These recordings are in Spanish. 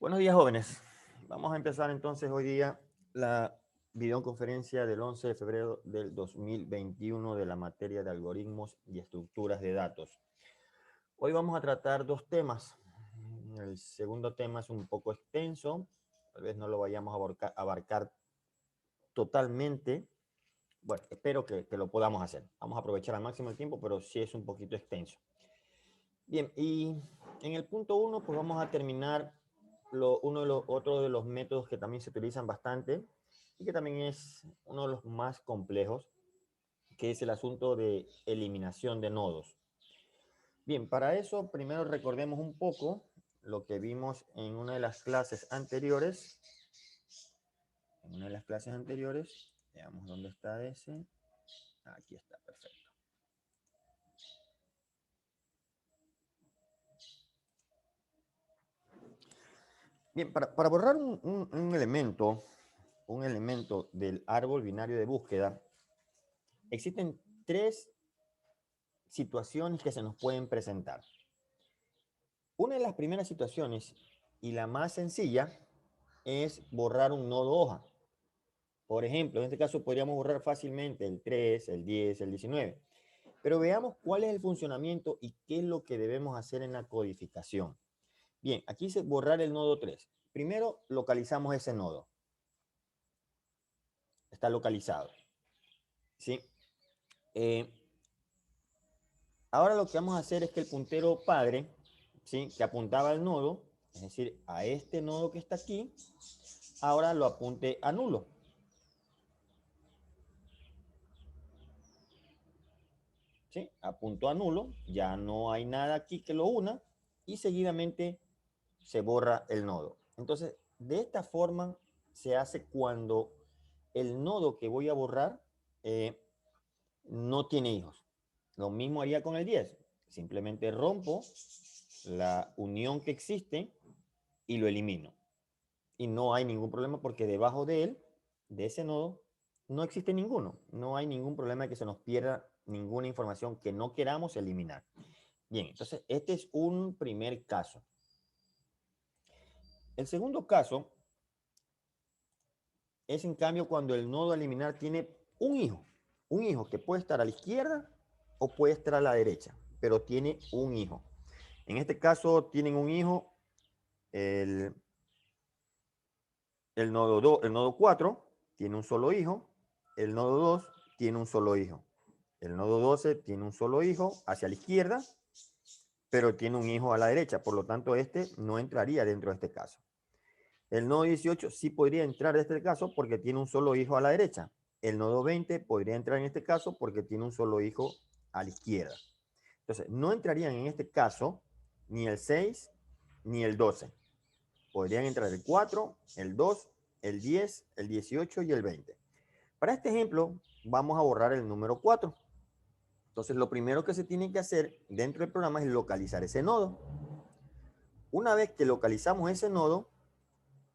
Buenos días, jóvenes. Vamos a empezar entonces hoy día la videoconferencia del 11 de febrero del 2021 de la materia de algoritmos y estructuras de datos. Hoy vamos a tratar dos temas. El segundo tema es un poco extenso, tal vez no lo vayamos a abarcar totalmente. Bueno, espero que lo podamos hacer. Vamos a aprovechar al máximo el tiempo, pero sí es un poquito extenso. Bien, y en el punto uno, pues vamos a terminar otro de los métodos que también se utilizan bastante y que también es uno de los más complejos, que es el asunto de eliminación de nodos. Bien, para eso primero recordemos un poco lo que vimos en una de las clases anteriores. En una de las clases anteriores, veamos dónde está ese. Aquí está, perfecto. Bien, para borrar un elemento del árbol binario de búsqueda, existen tres situaciones que se nos pueden presentar. Una de las primeras situaciones y la más sencilla es borrar un nodo hoja. Por ejemplo, en este caso podríamos borrar fácilmente el 3, el 10, el 19. Pero veamos cuál es el funcionamiento y qué es lo que debemos hacer en la codificación. Bien, aquí dice borrar el nodo 3. Primero localizamos ese nodo. Está localizado. ¿Sí? Eh, Ahora lo que vamos a hacer es que el puntero padre, ¿sí?, que apuntaba al nodo, es decir, a este nodo que está aquí, ahora lo apunte a nulo. ¿Sí? Apuntó a nulo, ya no hay nada aquí que lo una y seguidamente se borra el nodo. Entonces, de esta forma se hace cuando el nodo que voy a borrar no tiene hijos. Lo mismo haría con el 10. Simplemente rompo la unión que existe y lo elimino. Y no hay ningún problema porque debajo de él, de ese nodo, no existe ninguno. No hay ningún problema de que se nos pierda ninguna información que no queramos eliminar. Bien, entonces este es un primer caso. El segundo caso es en cambio cuando el nodo a eliminar tiene un hijo que puede estar a la izquierda o puede estar a la derecha, pero tiene un hijo. En este caso tienen un hijo el, el nodo 4 tiene un solo hijo, el nodo 2 tiene un solo hijo, el nodo 12 tiene un solo hijo hacia la izquierda, pero tiene un hijo a la derecha, por lo tanto este no entraría dentro de este caso. El nodo 18 sí podría entrar en este caso porque tiene un solo hijo a la derecha. El nodo 20 podría entrar en este caso porque tiene un solo hijo a la izquierda. Entonces, no entrarían en este caso ni el 6 ni el 12. Podrían entrar el 4, el 2, el 10, el 18 y el 20. Para este ejemplo, vamos a borrar el número 4. Entonces, lo primero que se tiene que hacer dentro del programa es localizar ese nodo. Una vez que localizamos ese nodo,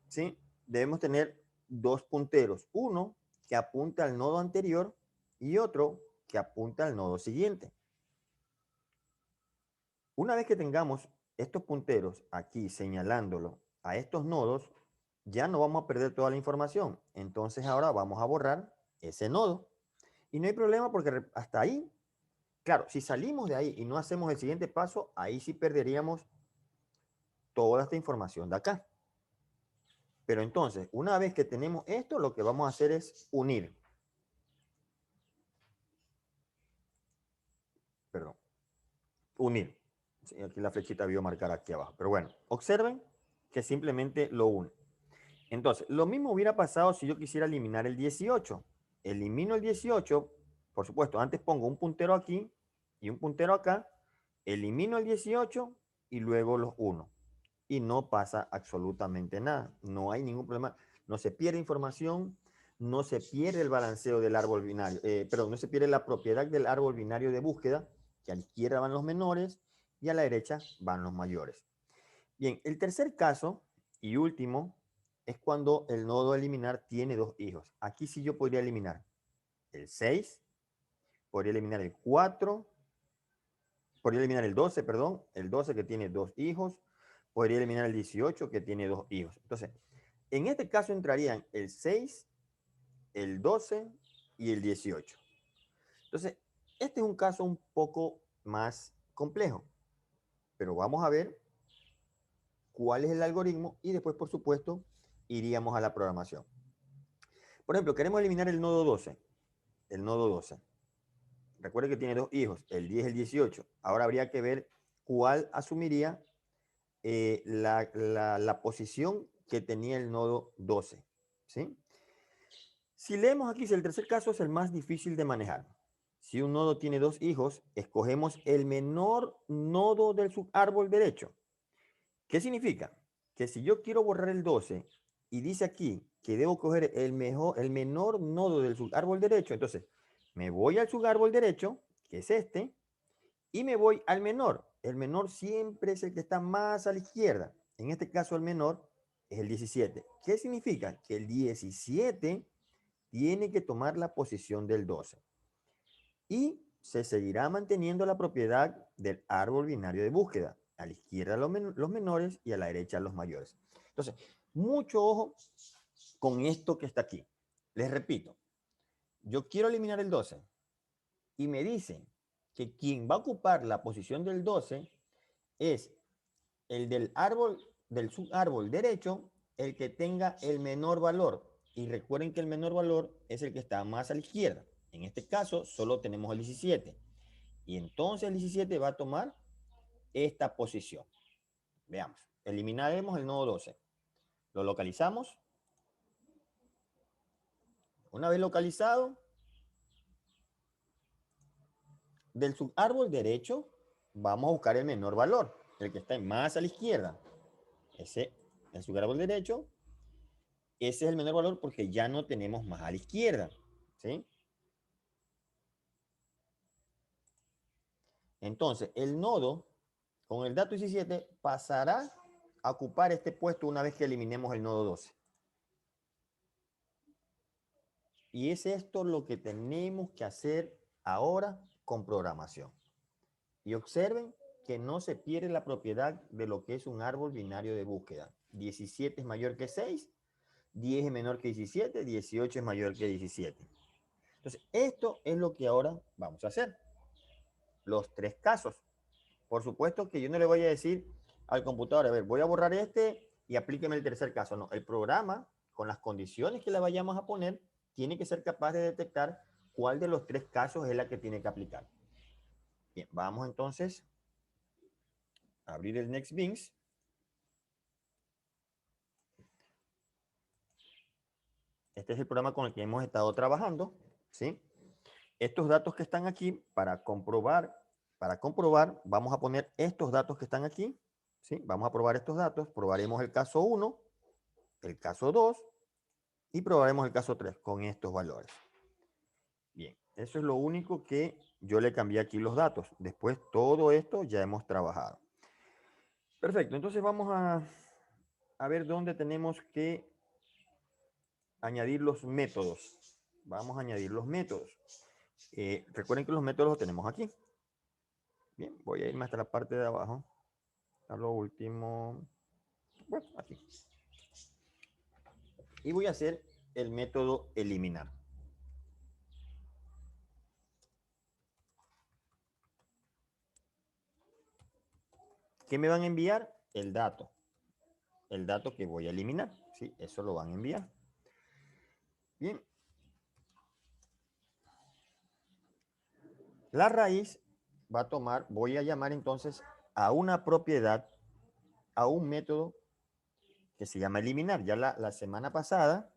¿sí?, debemos tener dos punteros. Uno que apunta al nodo anterior y otro que apunta al nodo siguiente. Una vez que tengamos estos punteros aquí señalándolo a estos nodos, ya no vamos a perder toda la información. Entonces ahora vamos a borrar ese nodo. Y no hay problema porque hasta ahí, claro, si salimos de ahí y no hacemos el siguiente paso, ahí sí perderíamos toda esta información de acá. Pero entonces, una vez que tenemos esto, lo que vamos a hacer es unir. Perdón, unir. Sí, aquí la flechita vio marcar aquí abajo. Pero bueno, observen que simplemente lo une. Entonces, lo mismo hubiera pasado si yo quisiera eliminar el 18. Elimino el 18, por supuesto, antes pongo un puntero aquí y un puntero acá, elimino el 18 y luego los uno. Y no pasa absolutamente nada. No hay ningún problema. No se pierde información, no se pierde el balanceo del árbol binario, perdón, no se pierde la propiedad del árbol binario de búsqueda, que a la izquierda van los menores y a la derecha van los mayores. Bien, el tercer caso y último es cuando el nodo a eliminar tiene dos hijos. Aquí sí yo podría eliminar el 6, podría eliminar el 4, podría eliminar el 12, perdón, el 12 que tiene dos hijos, podría eliminar el 18 que tiene 2 hijos. Entonces, en este caso entrarían el 6, el 12 y el 18. Entonces, este es un caso un poco más complejo, pero vamos a ver cuál es el algoritmo y después, por supuesto, iríamos a la programación. Por ejemplo, queremos eliminar el nodo 12. El nodo 12. Recuerde que tiene 2 hijos, el 10 y el 18. Ahora habría que ver cuál asumiría la posición que tenía el nodo 12. ¿Sí? Si leemos aquí, si el tercer caso es el más difícil de manejar. Si un nodo tiene 2 hijos, escogemos el menor nodo del subárbol derecho. ¿Qué significa? Que si yo quiero borrar el 12 y dice aquí que debo coger el menor nodo del subárbol derecho, entonces me voy al subárbol derecho, que es este, y me voy al menor. El menor siempre es el que está más a la izquierda. En este caso el menor es el 17. ¿Qué significa? Que el 17 tiene que tomar la posición del 12. Y se seguirá manteniendo la propiedad del árbol binario de búsqueda. A la izquierda los menores y a la derecha los mayores. Entonces, mucho ojo con esto que está aquí. Les repito, yo quiero eliminar el 12 y me dicen que quien va a ocupar la posición del 12 es el del árbol, del subárbol derecho, el que tenga el menor valor. Y recuerden que el menor valor es el que está más a la izquierda. En este caso, solo tenemos el 17. Y entonces el 17 va a tomar esta posición. Veamos. Eliminaremos el nodo 12. Lo localizamos. Una vez localizado, del subárbol derecho, vamos a buscar el menor valor, el que está más a la izquierda. Ese, el subárbol derecho, ese es el menor valor porque ya no tenemos más a la izquierda. ¿Sí? Entonces, el nodo con el dato 17 pasará a ocupar este puesto una vez que eliminemos el nodo 12. Y es esto lo que tenemos que hacer ahora con programación. Y observen que no se pierde la propiedad de lo que es un árbol binario de búsqueda. 17 es mayor que 6, 10 es menor que 17, 18 es mayor que 17. Entonces, esto es lo que ahora vamos a hacer. Los 3 casos. Por supuesto que yo no le voy a decir al computador, a ver, voy a borrar este y aplíqueme el tercer caso. No, el programa, con las condiciones que le vayamos a poner, tiene que ser capaz de detectar cuál de los 3 casos es la que tiene que aplicar. Bien, vamos entonces a abrir el NextBeans. Este es el programa con el que hemos estado trabajando, ¿sí? Estos datos que están aquí, para comprobar, vamos a poner estos datos que están aquí, ¿sí? Vamos a probar estos datos, probaremos el caso 1, el caso 2 y probaremos el caso 3 con estos valores. Bien, eso es lo único que yo le cambié aquí los datos. Después todo esto ya hemos trabajado. Perfecto, entonces vamos a ver dónde tenemos que añadir los métodos. Vamos a añadir los métodos. Recuerden que los métodos los tenemos aquí. Bien, voy a irme hasta la parte de abajo. A lo último. Bueno, aquí. Y voy a hacer el método eliminar. ¿Qué me van a enviar? El dato. El dato que voy a eliminar. Sí, eso lo van a enviar. Bien. La raíz va a tomar, voy a llamar entonces a una propiedad, a un método que se llama eliminar. Ya la semana pasada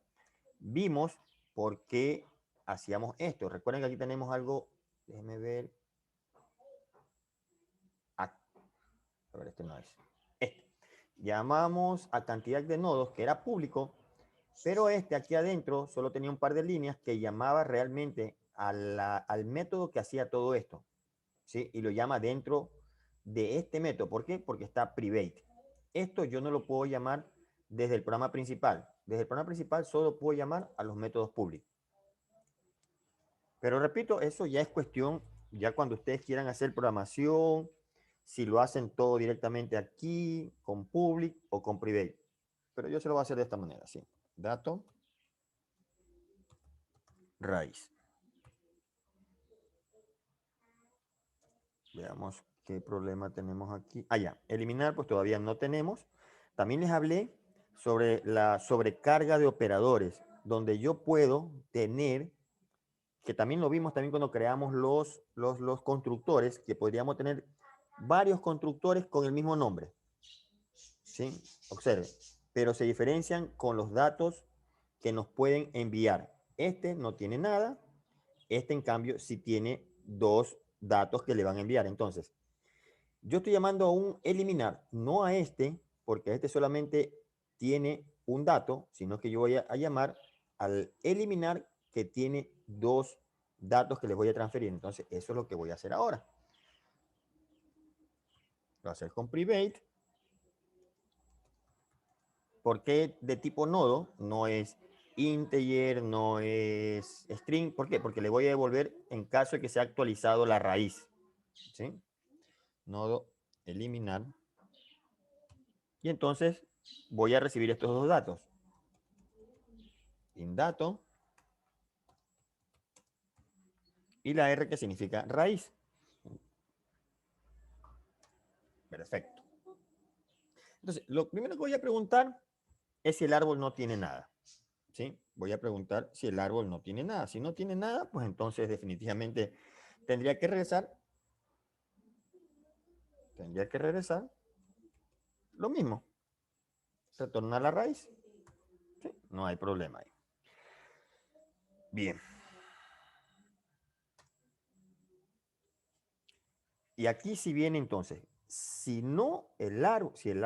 vimos por qué hacíamos esto. Recuerden que aquí tenemos algo, déjenme ver. A ver, este no es. Este. Llamamos a cantidad de nodos que era público, pero este aquí adentro solo tenía un par de líneas que llamaba realmente al método que hacía todo esto. ¿Sí? Y lo llama dentro de este método. ¿Por qué? Porque está private. Esto yo no lo puedo llamar desde el programa principal. Desde el programa principal solo puedo llamar a los métodos públicos. Pero repito, eso ya es cuestión, ya cuando ustedes quieran hacer programación, si lo hacen todo directamente aquí, con public o con private. Pero yo se lo voy a hacer de esta manera, sí. Dato, raíz. Veamos qué problema tenemos aquí. Ah, ya. Eliminar, pues todavía no tenemos. También les hablé sobre la sobrecarga de operadores, donde yo puedo tener, que también lo vimos también cuando creamos los constructores, que podríamos tener varios constructores con el mismo nombre. ¿Sí? Observe. Pero se diferencian con los datos que nos pueden enviar. Este no tiene nada. Este, en cambio, sí tiene dos datos que le van a enviar. Entonces, yo estoy llamando a un eliminar, no a este, porque este solamente tiene un dato, sino que yo voy a llamar al eliminar que tiene dos datos que les voy a transferir. Entonces, eso es lo que voy a hacer ahora. Lo voy a hacer con private. ¿Por qué de tipo nodo? No es integer, no es string. ¿Por qué? Porque le voy a devolver en caso de que sea actualizado la raíz. ¿Sí? Nodo eliminar. Y entonces voy a recibir estos dos datos. Indato y la R que significa raíz. Perfecto. Entonces, lo primero que voy a preguntar es si el árbol no tiene nada. ¿Sí? Voy a preguntar si el árbol no tiene nada. Si no tiene nada, pues entonces definitivamente tendría que regresar. Tendría que regresar lo mismo. Retornar la raíz. ¿Sí? No hay problema ahí. Bien. Y aquí si viene entonces, si no el árbol, si el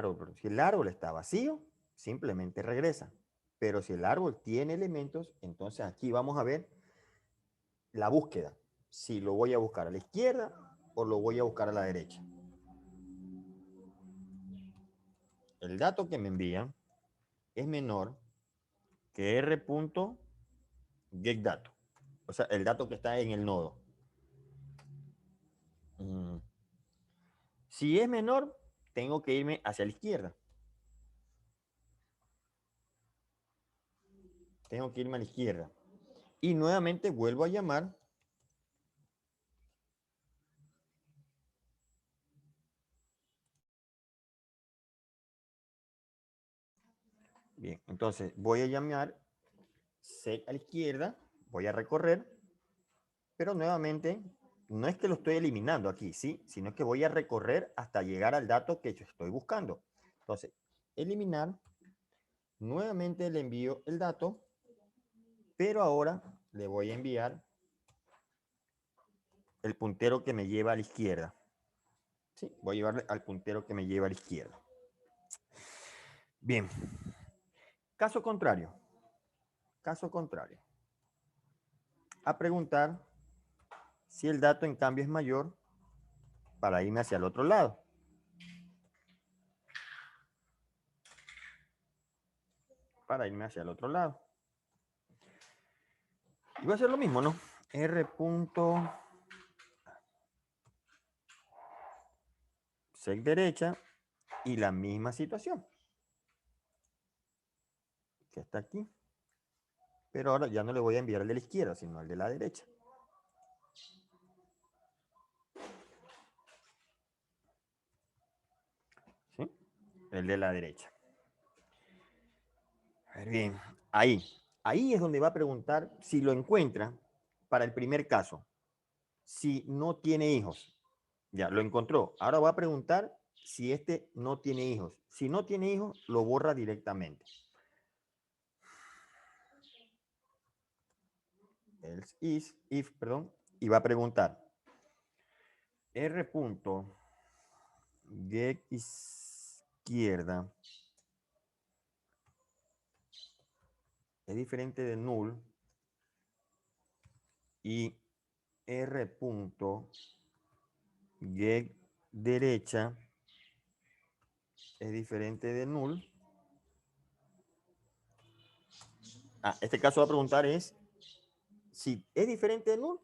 árbol está vacío, simplemente regresa. Pero si el árbol tiene elementos, entonces aquí vamos a ver la búsqueda. Si lo voy a buscar a la izquierda o lo voy a buscar a la derecha. El dato que me envían es menor que r.getDato. O sea, el dato que está en el nodo. Si es menor, tengo que irme hacia la izquierda. Tengo que irme a la izquierda. Y nuevamente vuelvo a llamar. Bien, entonces voy a llamar set a la izquierda, voy a recorrer, pero nuevamente no es que lo estoy eliminando aquí, ¿sí? Sino que voy a recorrer hasta llegar al dato que yo estoy buscando. Entonces, eliminar, nuevamente le envío el dato, pero ahora le voy a enviar el puntero que me lleva a la izquierda. ¿Sí? Voy a llevarle al puntero que me lleva a la izquierda. Bien. Caso contrario. Caso contrario. A preguntar si el dato en cambio es mayor para irme hacia el otro lado. Para irme hacia el otro lado. Y voy a hacer lo mismo, ¿no? R.sec derecha y la misma situación. Que está aquí. Pero ahora ya no le voy a enviar el de la izquierda, sino el de la derecha. ¿Sí? El de la derecha. A ver, bien. Ahí. Ahí es donde va a preguntar si lo encuentra para el primer caso. Si no tiene hijos. Ya, lo encontró. Ahora va a preguntar si este no tiene hijos. Si no tiene hijos, lo borra directamente. Else is, if, perdón. Y va a preguntar. R.get izquierda es diferente de null y R.get derecha es diferente de null. Este caso va a preguntar es si es diferente de null,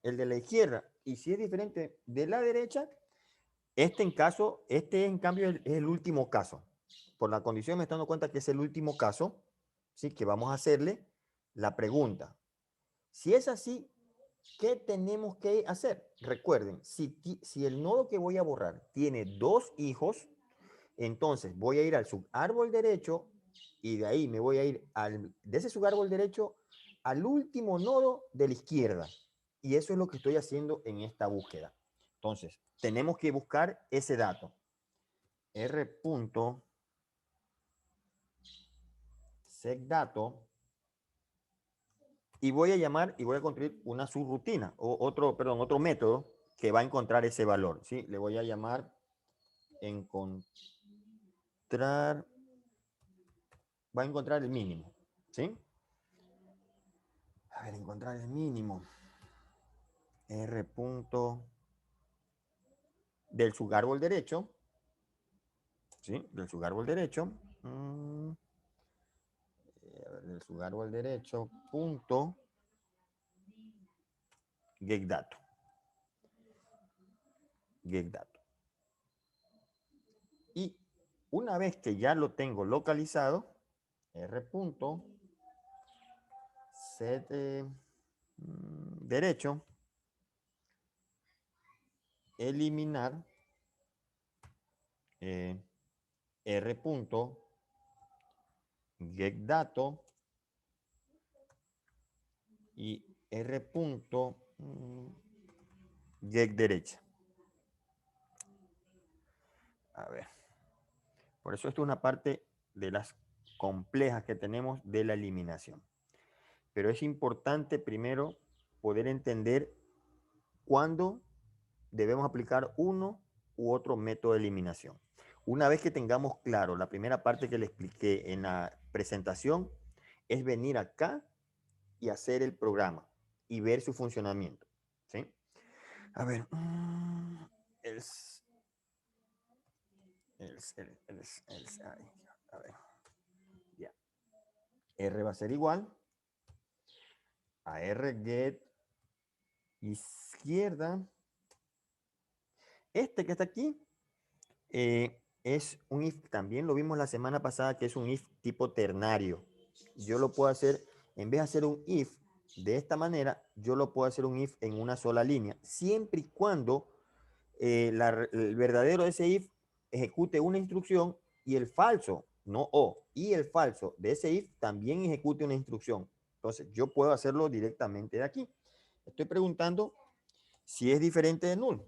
el de la izquierda, y si es diferente de la derecha, Este en cambio es el último caso. Por la condición me estoy dando cuenta que es el último caso, ¿sí? Que vamos a hacerle la pregunta. Si es así, ¿qué tenemos que hacer? Recuerden, si el nodo que voy a borrar tiene dos hijos, entonces voy a ir al subárbol derecho y de ahí me voy a ir de ese subárbol derecho al último nodo de la izquierda. Y eso es lo que estoy haciendo en esta búsqueda. Entonces, tenemos que buscar ese dato. r.secDato y voy a llamar y voy a construir una subrutina o otro método que va a encontrar ese valor, ¿sí? Le voy a llamar encontrar, va a encontrar el mínimo, ¿sí? A ver, encontrar el mínimo. R. Del subárbol derecho, ¿sí? Del subárbol derecho. A ver, del subárbol derecho, punto, getDato. getDato. Y una vez que ya lo tengo localizado, r.set derecho, eliminar r.getDato y r.getDerecha. A ver, por eso esto es una parte de las complejas que tenemos de la eliminación. Pero es importante primero poder entender cuándo debemos aplicar uno u otro método de eliminación. Una vez que tengamos claro la primera parte que le expliqué en la presentación, es venir acá y hacer el programa y ver su funcionamiento. ¿Sí? A ver, a ver, ya. R va a ser igual a rget izquierda. Este que está aquí es un if, también lo vimos la semana pasada, que es un if tipo ternario. Yo lo puedo hacer, en vez de hacer un if de esta manera, yo lo puedo hacer un if en una sola línea, siempre y cuando el verdadero de ese if ejecute una instrucción y el falso, no o, y el falso de ese if también ejecute una instrucción. Entonces, yo puedo hacerlo directamente de aquí. Estoy preguntando si es diferente de null.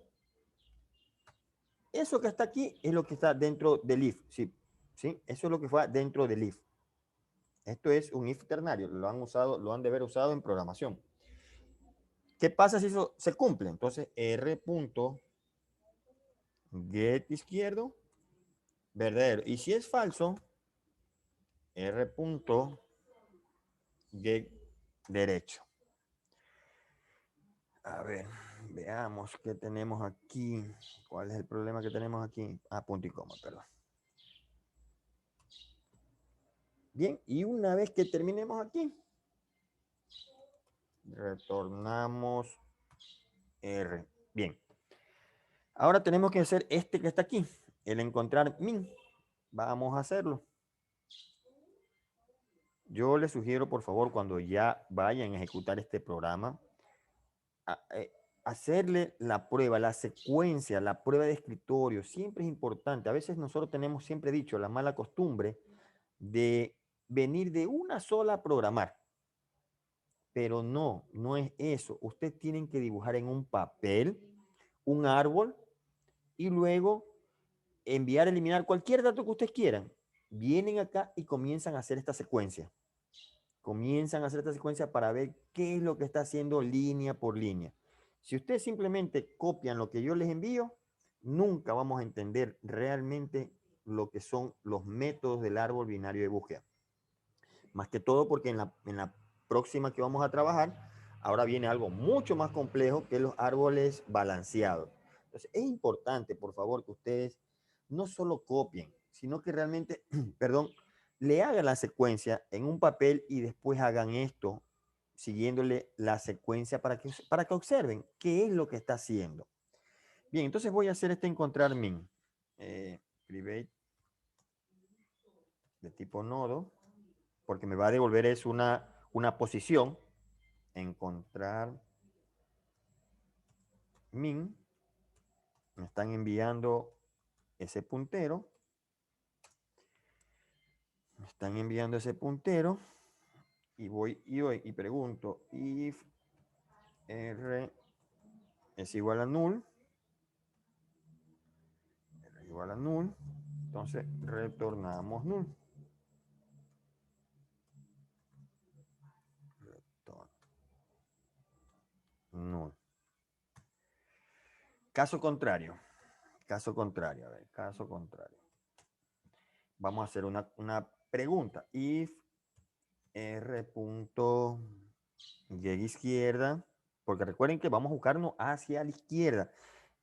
Eso que está aquí es lo que está dentro del if. Sí, ¿sí? Eso es lo que fue dentro del if. Esto es un if ternario. Lo han de haber usado en programación. ¿Qué pasa si eso se cumple? Entonces, r.get izquierdo, verdadero. Y si es falso, r.get derecho. A ver, veamos qué tenemos aquí. ¿Cuál es el problema que tenemos aquí? Punto y coma, perdón. Bien, y una vez que terminemos aquí, retornamos R. Bien. Ahora tenemos que hacer este que está aquí, el encontrar min. Vamos a hacerlo. Yo les sugiero, por favor, cuando ya vayan a ejecutar este programa, hacerle la prueba, la secuencia, la prueba de escritorio. Siempre es importante. A veces nosotros tenemos, siempre dicho, la mala costumbre de venir de una sola a programar. Pero no, no es eso. Ustedes tienen que dibujar en un papel un árbol y luego enviar, eliminar cualquier dato que ustedes quieran. Vienen acá y comienzan a hacer esta secuencia. Comienzan a hacer esta secuencia para ver qué es lo que está haciendo línea por línea. Si ustedes simplemente copian lo que yo les envío, nunca vamos a entender realmente lo que son los métodos del árbol binario de búsqueda. Más que todo porque en la próxima que vamos a trabajar, ahora viene algo mucho más complejo que los árboles balanceados. Entonces, es importante, por favor, que ustedes no solo copien, sino que realmente, perdón, le hagan la secuencia en un papel y después hagan esto siguiéndole la secuencia para que observen qué es lo que está haciendo. Bien, entonces voy a hacer este encontrar min. Private de tipo nodo, porque me va a devolver es una posición. Encontrar min. Me están enviando ese puntero. Me están enviando ese puntero. Y voy y pregunto if r es igual a null. R es igual a null. Entonces retornamos null. Retorn null. Caso contrario. Caso contrario. A ver, caso contrario. Vamos a hacer una pregunta. If r.get izquierda, porque recuerden que vamos a buscarnos hacia la izquierda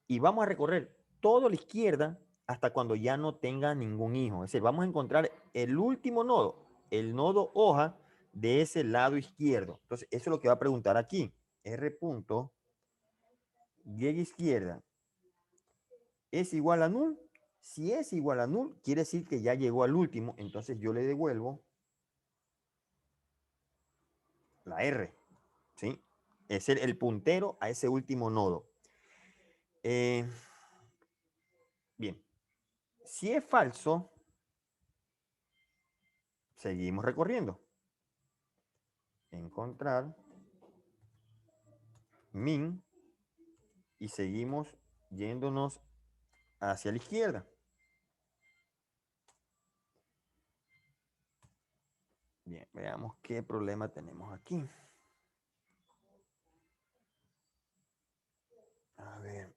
y vamos a recorrer toda la izquierda hasta cuando ya no tenga ningún hijo. Es decir, vamos a encontrar el último nodo, el nodo hoja de ese lado izquierdo. Entonces, eso es lo que va a preguntar aquí. R.get izquierda es igual a null. Si es igual a null, quiere decir que ya llegó al último. Entonces yo le devuelvo la R, ¿sí? Es el puntero a ese último nodo. Bien, si es falso, seguimos recorriendo. Encontrar min y seguimos yéndonos hacia la izquierda. Bien, veamos qué problema tenemos aquí. A ver.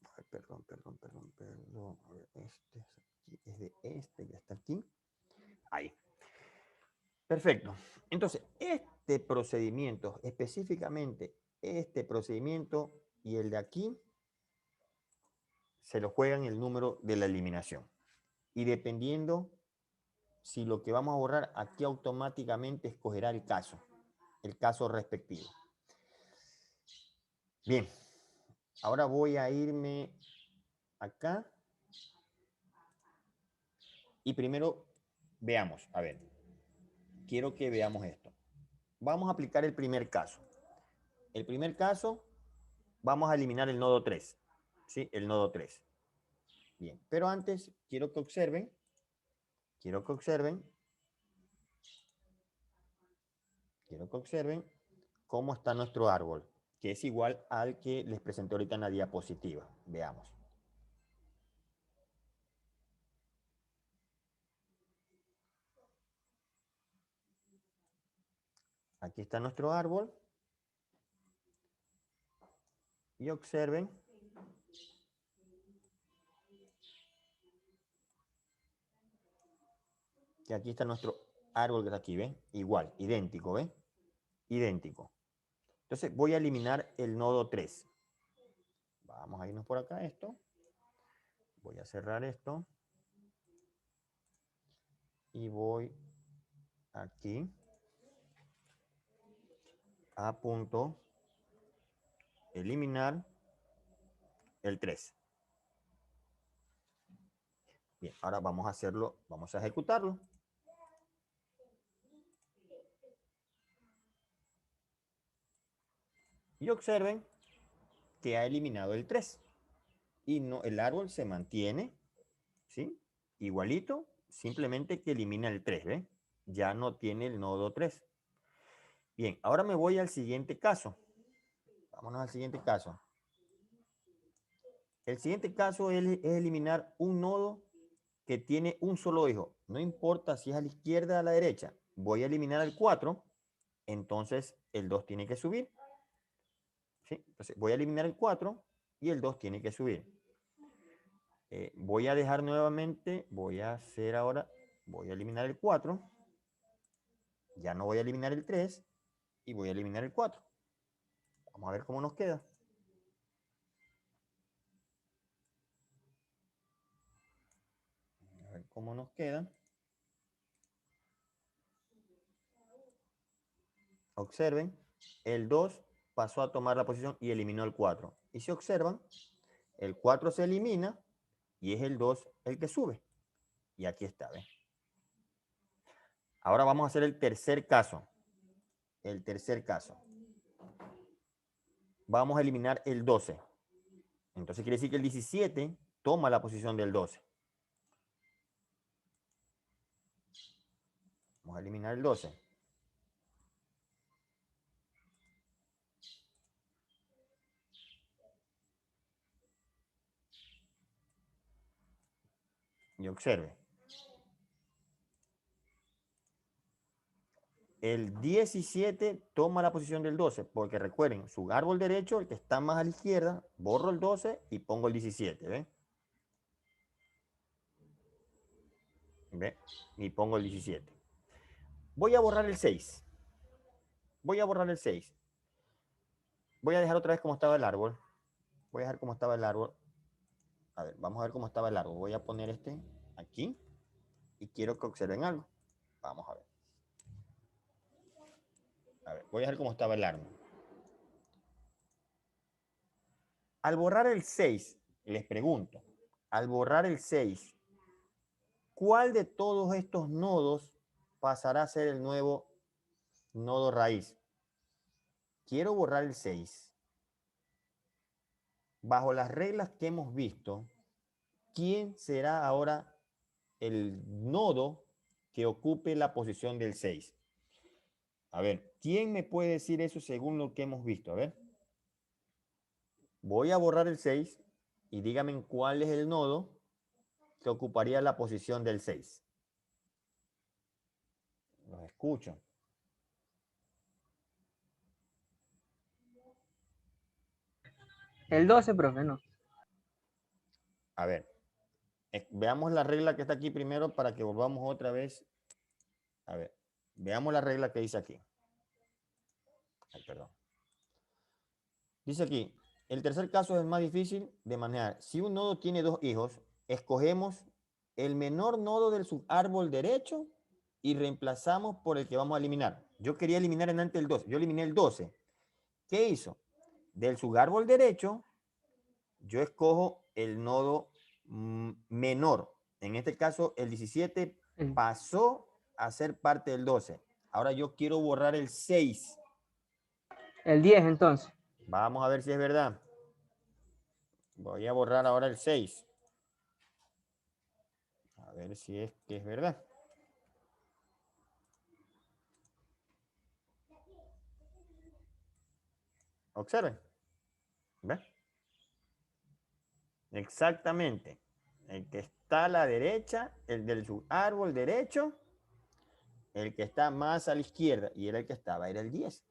Ay, perdón. A ver, es de este que está aquí. Ahí. Perfecto. Entonces, este procedimiento, específicamente este procedimiento y el de aquí, se lo juegan el número de la eliminación. Y dependiendo si lo que vamos a borrar, aquí automáticamente escogerá el caso respectivo. Bien, ahora voy a irme acá y primero veamos, a ver, quiero que veamos esto. Vamos a aplicar el primer caso. El primer caso, vamos a eliminar el nodo 3, ¿sí? El nodo 3. Bien, pero antes quiero que observen cómo está nuestro árbol, que es igual al que les presenté ahorita en la diapositiva. Veamos. Aquí está nuestro árbol. Y observen que aquí está nuestro árbol que está aquí, ¿ven? Igual, idéntico, ¿ven? Idéntico. Entonces voy a eliminar el nodo 3. Vamos a irnos por acá esto. Voy a cerrar esto. Y voy aquí a punto eliminar el 3. Bien, ahora vamos a hacerlo, vamos a ejecutarlo. Y observen que ha eliminado el 3. Y no, el árbol se mantiene, ¿sí? Igualito, simplemente que elimina el 3, ¿ven? Ya no tiene el nodo 3. Bien, ahora me voy al siguiente caso. Vámonos al siguiente caso. El siguiente caso es eliminar un nodo que tiene un solo hijo. No importa si es a la izquierda o a la derecha. Voy a eliminar el 4, entonces el 2 tiene que subir. ¿Sí? Entonces voy a eliminar el 4 y el 2 tiene que subir. Voy a dejar nuevamente, voy a hacer ahora, voy a eliminar el 4. Ya no voy a eliminar el 3 y voy a eliminar el 4. Vamos a ver cómo nos queda. A ver cómo nos queda. Observen, el 2 pasó a tomar la posición y eliminó el 4. Y si observan, el 4 se elimina y es el 2 el que sube. Y aquí está, ¿ves? Ahora vamos a hacer el tercer caso. El tercer caso. Vamos a eliminar el 12. Entonces quiere decir que el 17 toma la posición del 12. Vamos a eliminar el 12. Y observe. El 17 toma la posición del 12, porque recuerden, su árbol derecho, el que está más a la izquierda, borro el 12 y pongo el 17, ¿ven? ¿Ve? Y pongo el 17. Voy a borrar el 6. Voy a borrar el 6. Voy a dejar otra vez como estaba el árbol. Voy a dejar como estaba el árbol. A ver, vamos a ver cómo estaba el árbol. Voy a poner este aquí y quiero que observen algo. Vamos a ver. A ver, voy a ver cómo estaba el árbol. Al borrar el 6, les pregunto, al borrar el 6, ¿cuál de todos estos nodos pasará a ser el nuevo nodo raíz? Quiero borrar el 6. Bajo las reglas que hemos visto, ¿quién será ahora el nodo que ocupe la posición del 6? A ver, ¿quién me puede decir eso según lo que hemos visto? A ver. Voy a borrar el 6 y díganme cuál es el nodo que ocuparía la posición del 6. Los escucho. El 12, profe, no. A ver, veamos la regla que está aquí primero para que volvamos otra vez. A ver, veamos la regla que dice aquí. Ay, perdón. Dice aquí, el tercer caso es el más difícil de manejar. Si un nodo tiene dos hijos, escogemos el menor nodo del subárbol derecho y reemplazamos por el que vamos a eliminar. Yo quería eliminar en antes el 12. Yo eliminé el 12. ¿Qué hizo? Del subárbol derecho, yo escojo el nodo menor. En este caso, el 17 pasó a ser parte del 12. Ahora yo quiero borrar el 6. El 10, entonces. Vamos a ver si es verdad. Voy a borrar ahora el 6. A ver si es que es verdad. Observen. ¿Ven? Exactamente. El que está a la derecha, el del subárbol derecho, el que está más a la izquierda y era el que estaba, era el 10.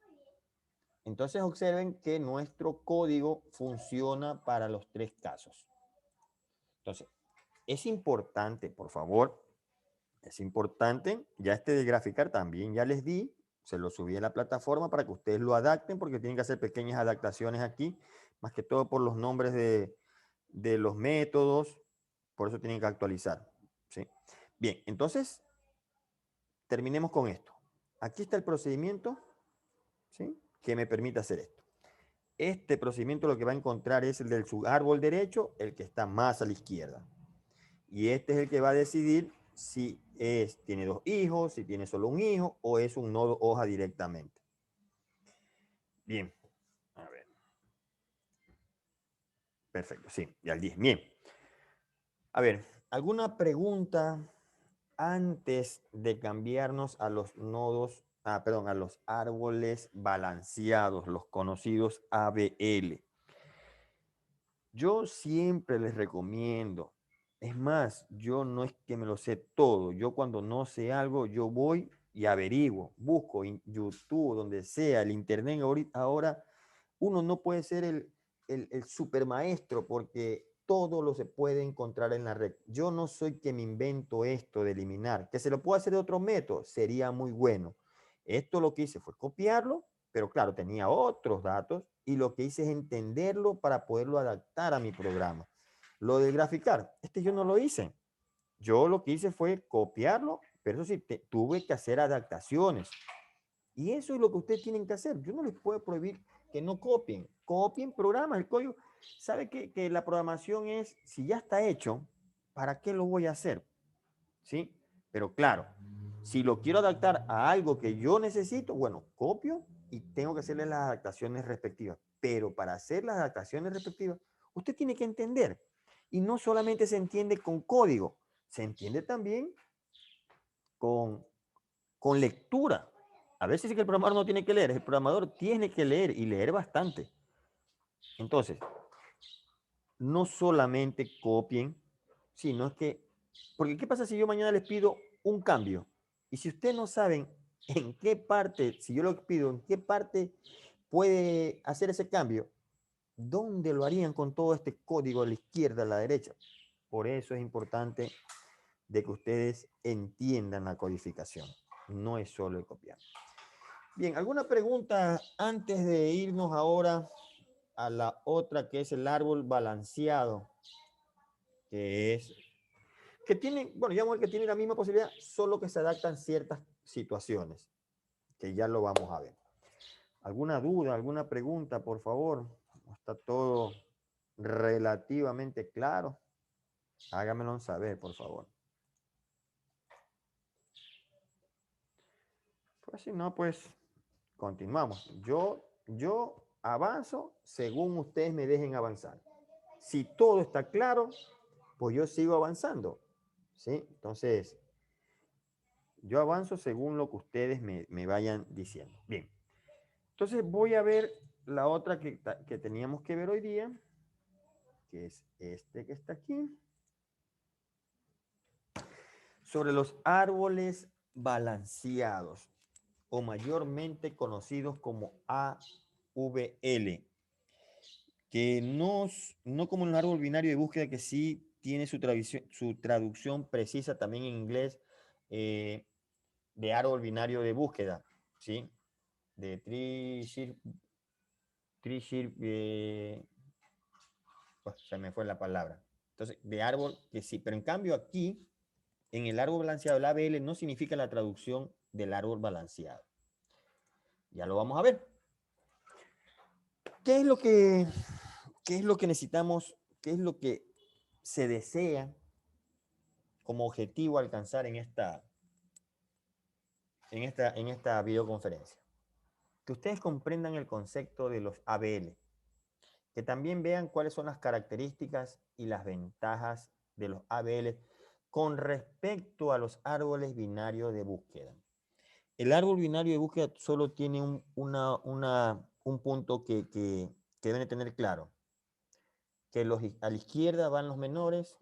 Entonces observen que nuestro código funciona para los tres casos. Entonces, es importante, por favor, es importante, ya este de graficar también ya les di, se lo subí a la plataforma para que ustedes lo adapten, porque tienen que hacer pequeñas adaptaciones aquí, más que todo por los nombres de los métodos, por eso tienen que actualizar. ¿Sí? Bien, entonces, terminemos con esto. Aquí está el procedimiento, ¿sí?, que me permite hacer esto. Este procedimiento lo que va a encontrar es el del subárbol derecho, el que está más a la izquierda. Y este es el que va a decidir si tiene dos hijos, si tiene solo un hijo o es un nodo hoja directamente. Bien. A ver. Perfecto, sí, ya el 10. Bien. A ver, ¿alguna pregunta antes de cambiarnos a los nodos, perdón, a los árboles balanceados, los conocidos ABL? Yo siempre les recomiendo, es más, yo no es que me lo sé todo, yo cuando no sé algo, yo voy y averiguo, busco en YouTube, donde sea, el internet ahora, uno no puede ser el super maestro porque todo lo se puede encontrar en la red. Yo no soy que me invento esto de eliminar, que se lo puedo hacer de otro método, sería muy bueno. Esto lo que hice fue copiarlo, pero claro, tenía otros datos y lo que hice es entenderlo para poderlo adaptar a mi programa. Lo de graficar, yo no lo hice. Yo lo que hice fue copiarlo, pero eso sí, tuve que hacer adaptaciones. Y eso es lo que ustedes tienen que hacer. Yo no les puedo prohibir que no copien. Copien programas, el código. Sabe que la programación es, si ya está hecho, ¿para qué lo voy a hacer? ¿Sí? Pero claro, si lo quiero adaptar a algo que yo necesito, bueno, copio y tengo que hacerle las adaptaciones respectivas. Pero para hacer las adaptaciones respectivas, usted tiene que entender. Y no solamente se entiende con código, se entiende también con, con lectura. A veces sí que el programador no tiene que leer, el programador tiene que leer y leer bastante. Entonces, no solamente copien, sino que, porque ¿qué pasa si yo mañana les pido un cambio? Y si ustedes no saben en qué parte, si yo lo pido, en qué parte puede hacer ese cambio, ¿dónde lo harían con todo este código a la izquierda, a la derecha? Por eso es importante de que ustedes entiendan la codificación. No es solo el copiar. Bien, ¿alguna pregunta antes de irnos ahora a la otra que es el árbol balanceado? Que es, que tiene, bueno, digamos que tiene la misma posibilidad, solo que se adaptan ciertas situaciones, que ya lo vamos a ver. ¿Alguna duda, alguna pregunta, por favor? Está todo relativamente claro. Hágamelo saber, por favor. Pues si no, pues continuamos. Yo avanzo según ustedes me dejen avanzar. Si todo está claro, pues yo sigo avanzando. ¿Sí? Entonces, yo avanzo según lo que ustedes me vayan diciendo. Bien. Entonces voy a ver la otra que teníamos que ver hoy día, que es este que está aquí, sobre los árboles balanceados, o mayormente conocidos como AVL, que no como el árbol binario de búsqueda, que sí tiene su traducción precisa también en inglés, de árbol binario de búsqueda, ¿sí? De pues, se me fue la palabra. Entonces, de árbol que sí, pero en cambio aquí, en el árbol balanceado, el ABL no significa la traducción del árbol balanceado. Ya lo vamos a ver. ¿Qué es lo que, qué es lo que necesitamos? ¿Qué es lo que se desea como objetivo alcanzar en esta videoconferencia? Que ustedes comprendan el concepto de los ABL, que también vean cuáles son las características y las ventajas de los ABL con respecto a los árboles binarios de búsqueda. El árbol binario de búsqueda solo tiene un punto que deben tener claro, que a la izquierda van los menores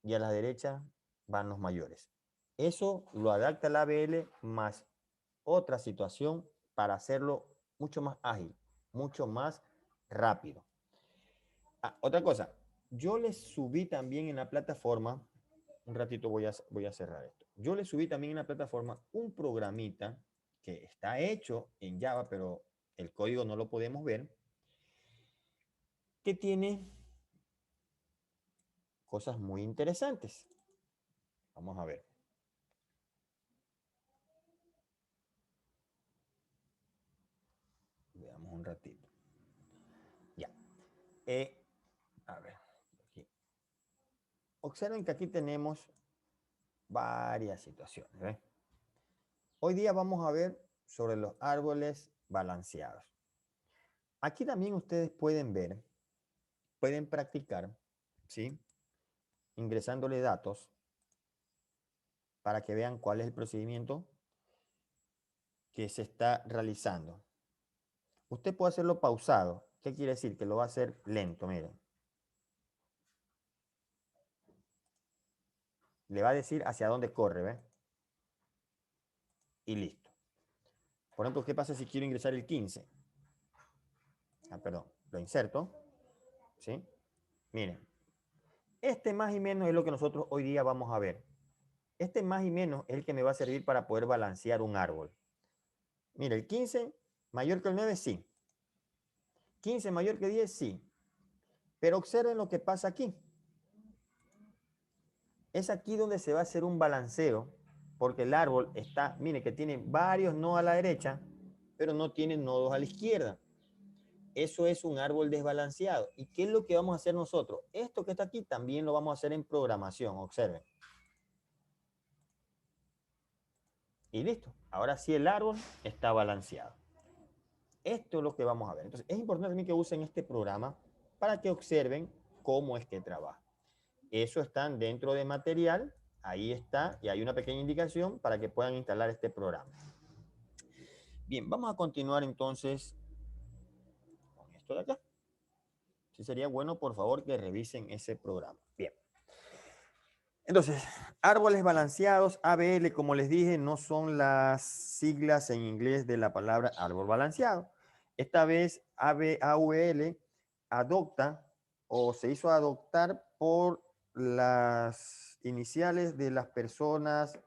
y a la derecha van los mayores. Eso lo adapta el ABL más otra situación para hacerlo mucho más ágil, mucho más rápido. Otra cosa, yo les subí también en la plataforma, un ratito voy a cerrar esto. Yo les subí también en la plataforma un programita que está hecho en Java, pero el código no lo podemos ver, que tiene cosas muy interesantes. Vamos a ver. Veamos un ratito. Ya. A ver. Aquí. Observen que aquí tenemos varias situaciones. ¿Ve? Hoy día vamos a ver sobre los árboles balanceados. Aquí también ustedes pueden ver, pueden practicar, ¿sí? Ingresándole datos para que vean cuál es el procedimiento que se está realizando. Usted puede hacerlo pausado. ¿Qué quiere decir? Que lo va a hacer lento, miren. Le va a decir hacia dónde corre, ¿ve? Y listo. Por ejemplo, ¿qué pasa si quiero ingresar el 15? Perdón, lo inserto, ¿sí? Miren, este más y menos es lo que nosotros hoy día vamos a ver. Este más y menos es el que me va a servir para poder balancear un árbol. Mire, el 15 mayor que el 9, sí. 15 mayor que 10, sí. Pero observen lo que pasa aquí. Es aquí donde se va a hacer un balanceo, porque el árbol está, mire que tiene varios nodos a la derecha, pero no tiene nodos a la izquierda. Eso es un árbol desbalanceado. ¿Y qué es lo que vamos a hacer nosotros? Esto que está aquí también lo vamos a hacer en programación, observen. Y listo. Ahora sí el árbol está balanceado. Esto es lo que vamos a ver. Entonces, es importante también que usen este programa para que observen cómo es que trabaja. Eso está dentro de material. Ahí está. Y hay una pequeña indicación para que puedan instalar este programa. Bien, vamos a continuar entonces con esto de acá. Sí, sería bueno, por favor, que revisen ese programa. Bien. Entonces, árboles balanceados, ABL, como les dije, no son las siglas en inglés de la palabra árbol balanceado. Esta vez AVL adopta o se hizo adoptar por las iniciales de las personas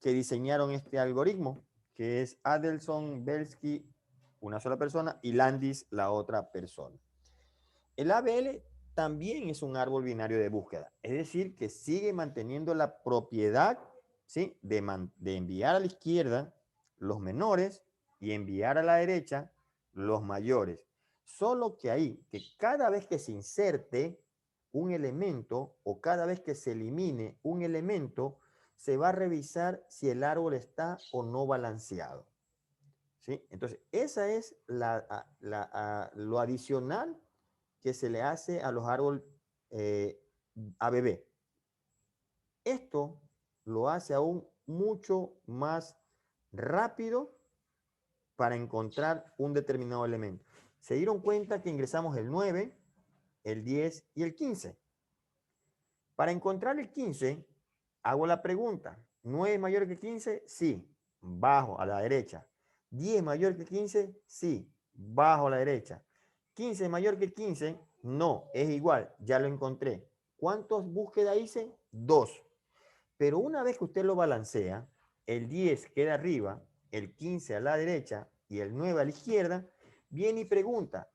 que diseñaron este algoritmo, que es Adelson, Belsky, una sola persona, y Landis, la otra persona. El ABL también es un árbol binario de búsqueda, es decir, que sigue manteniendo la propiedad, ¿sí?, de enviar a la izquierda los menores y enviar a la derecha los mayores. Solo que ahí, que cada vez que se inserte un elemento o cada vez que se elimine un elemento, se va a revisar si el árbol está o no balanceado. ¿Sí? Entonces, esa es lo adicional que se le hace a los árboles ABB. Esto lo hace aún mucho más rápido para encontrar un determinado elemento. Se dieron cuenta que ingresamos el 9, el 10 y el 15. Para encontrar el 15, hago la pregunta. ¿9 es mayor que 15? Sí. Bajo a la derecha. ¿10 mayor que 15? Sí. Bajo a la derecha. ¿15 mayor que 15? No, es igual. Ya lo encontré. ¿Cuántas búsquedas hice? 2. Pero una vez que usted lo balancea, el 10 queda arriba, el 15 a la derecha y el 9 a la izquierda, viene y pregunta,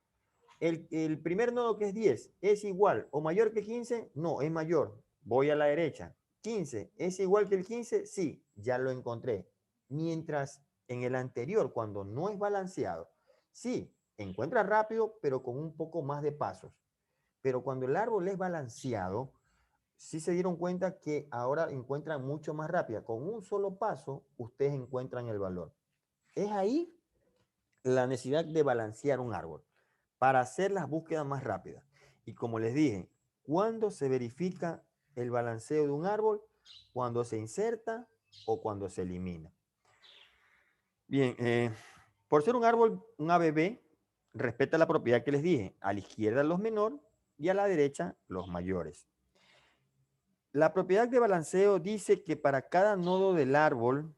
¿el primer nodo que es 10 es igual o mayor que 15? No, es mayor. Voy a la derecha. 15 es igual que el 15? Sí, ya lo encontré. Mientras en el anterior, cuando no es balanceado, sí, encuentra rápido, pero con un poco más de pasos. Pero cuando el árbol es balanceado, sí se dieron cuenta que ahora encuentran mucho más rápido. Con un solo paso, ustedes encuentran el valor. Es ahí la necesidad de balancear un árbol para hacer las búsquedas más rápidas. Y como les dije, ¿cuándo se verifica el balanceo de un árbol? Cuando se inserta o cuando se elimina. Bien, por ser un árbol, un ABB, respeta la propiedad que les dije. A la izquierda los menores y a la derecha los mayores. La propiedad de balanceo dice que para cada nodo del árbol,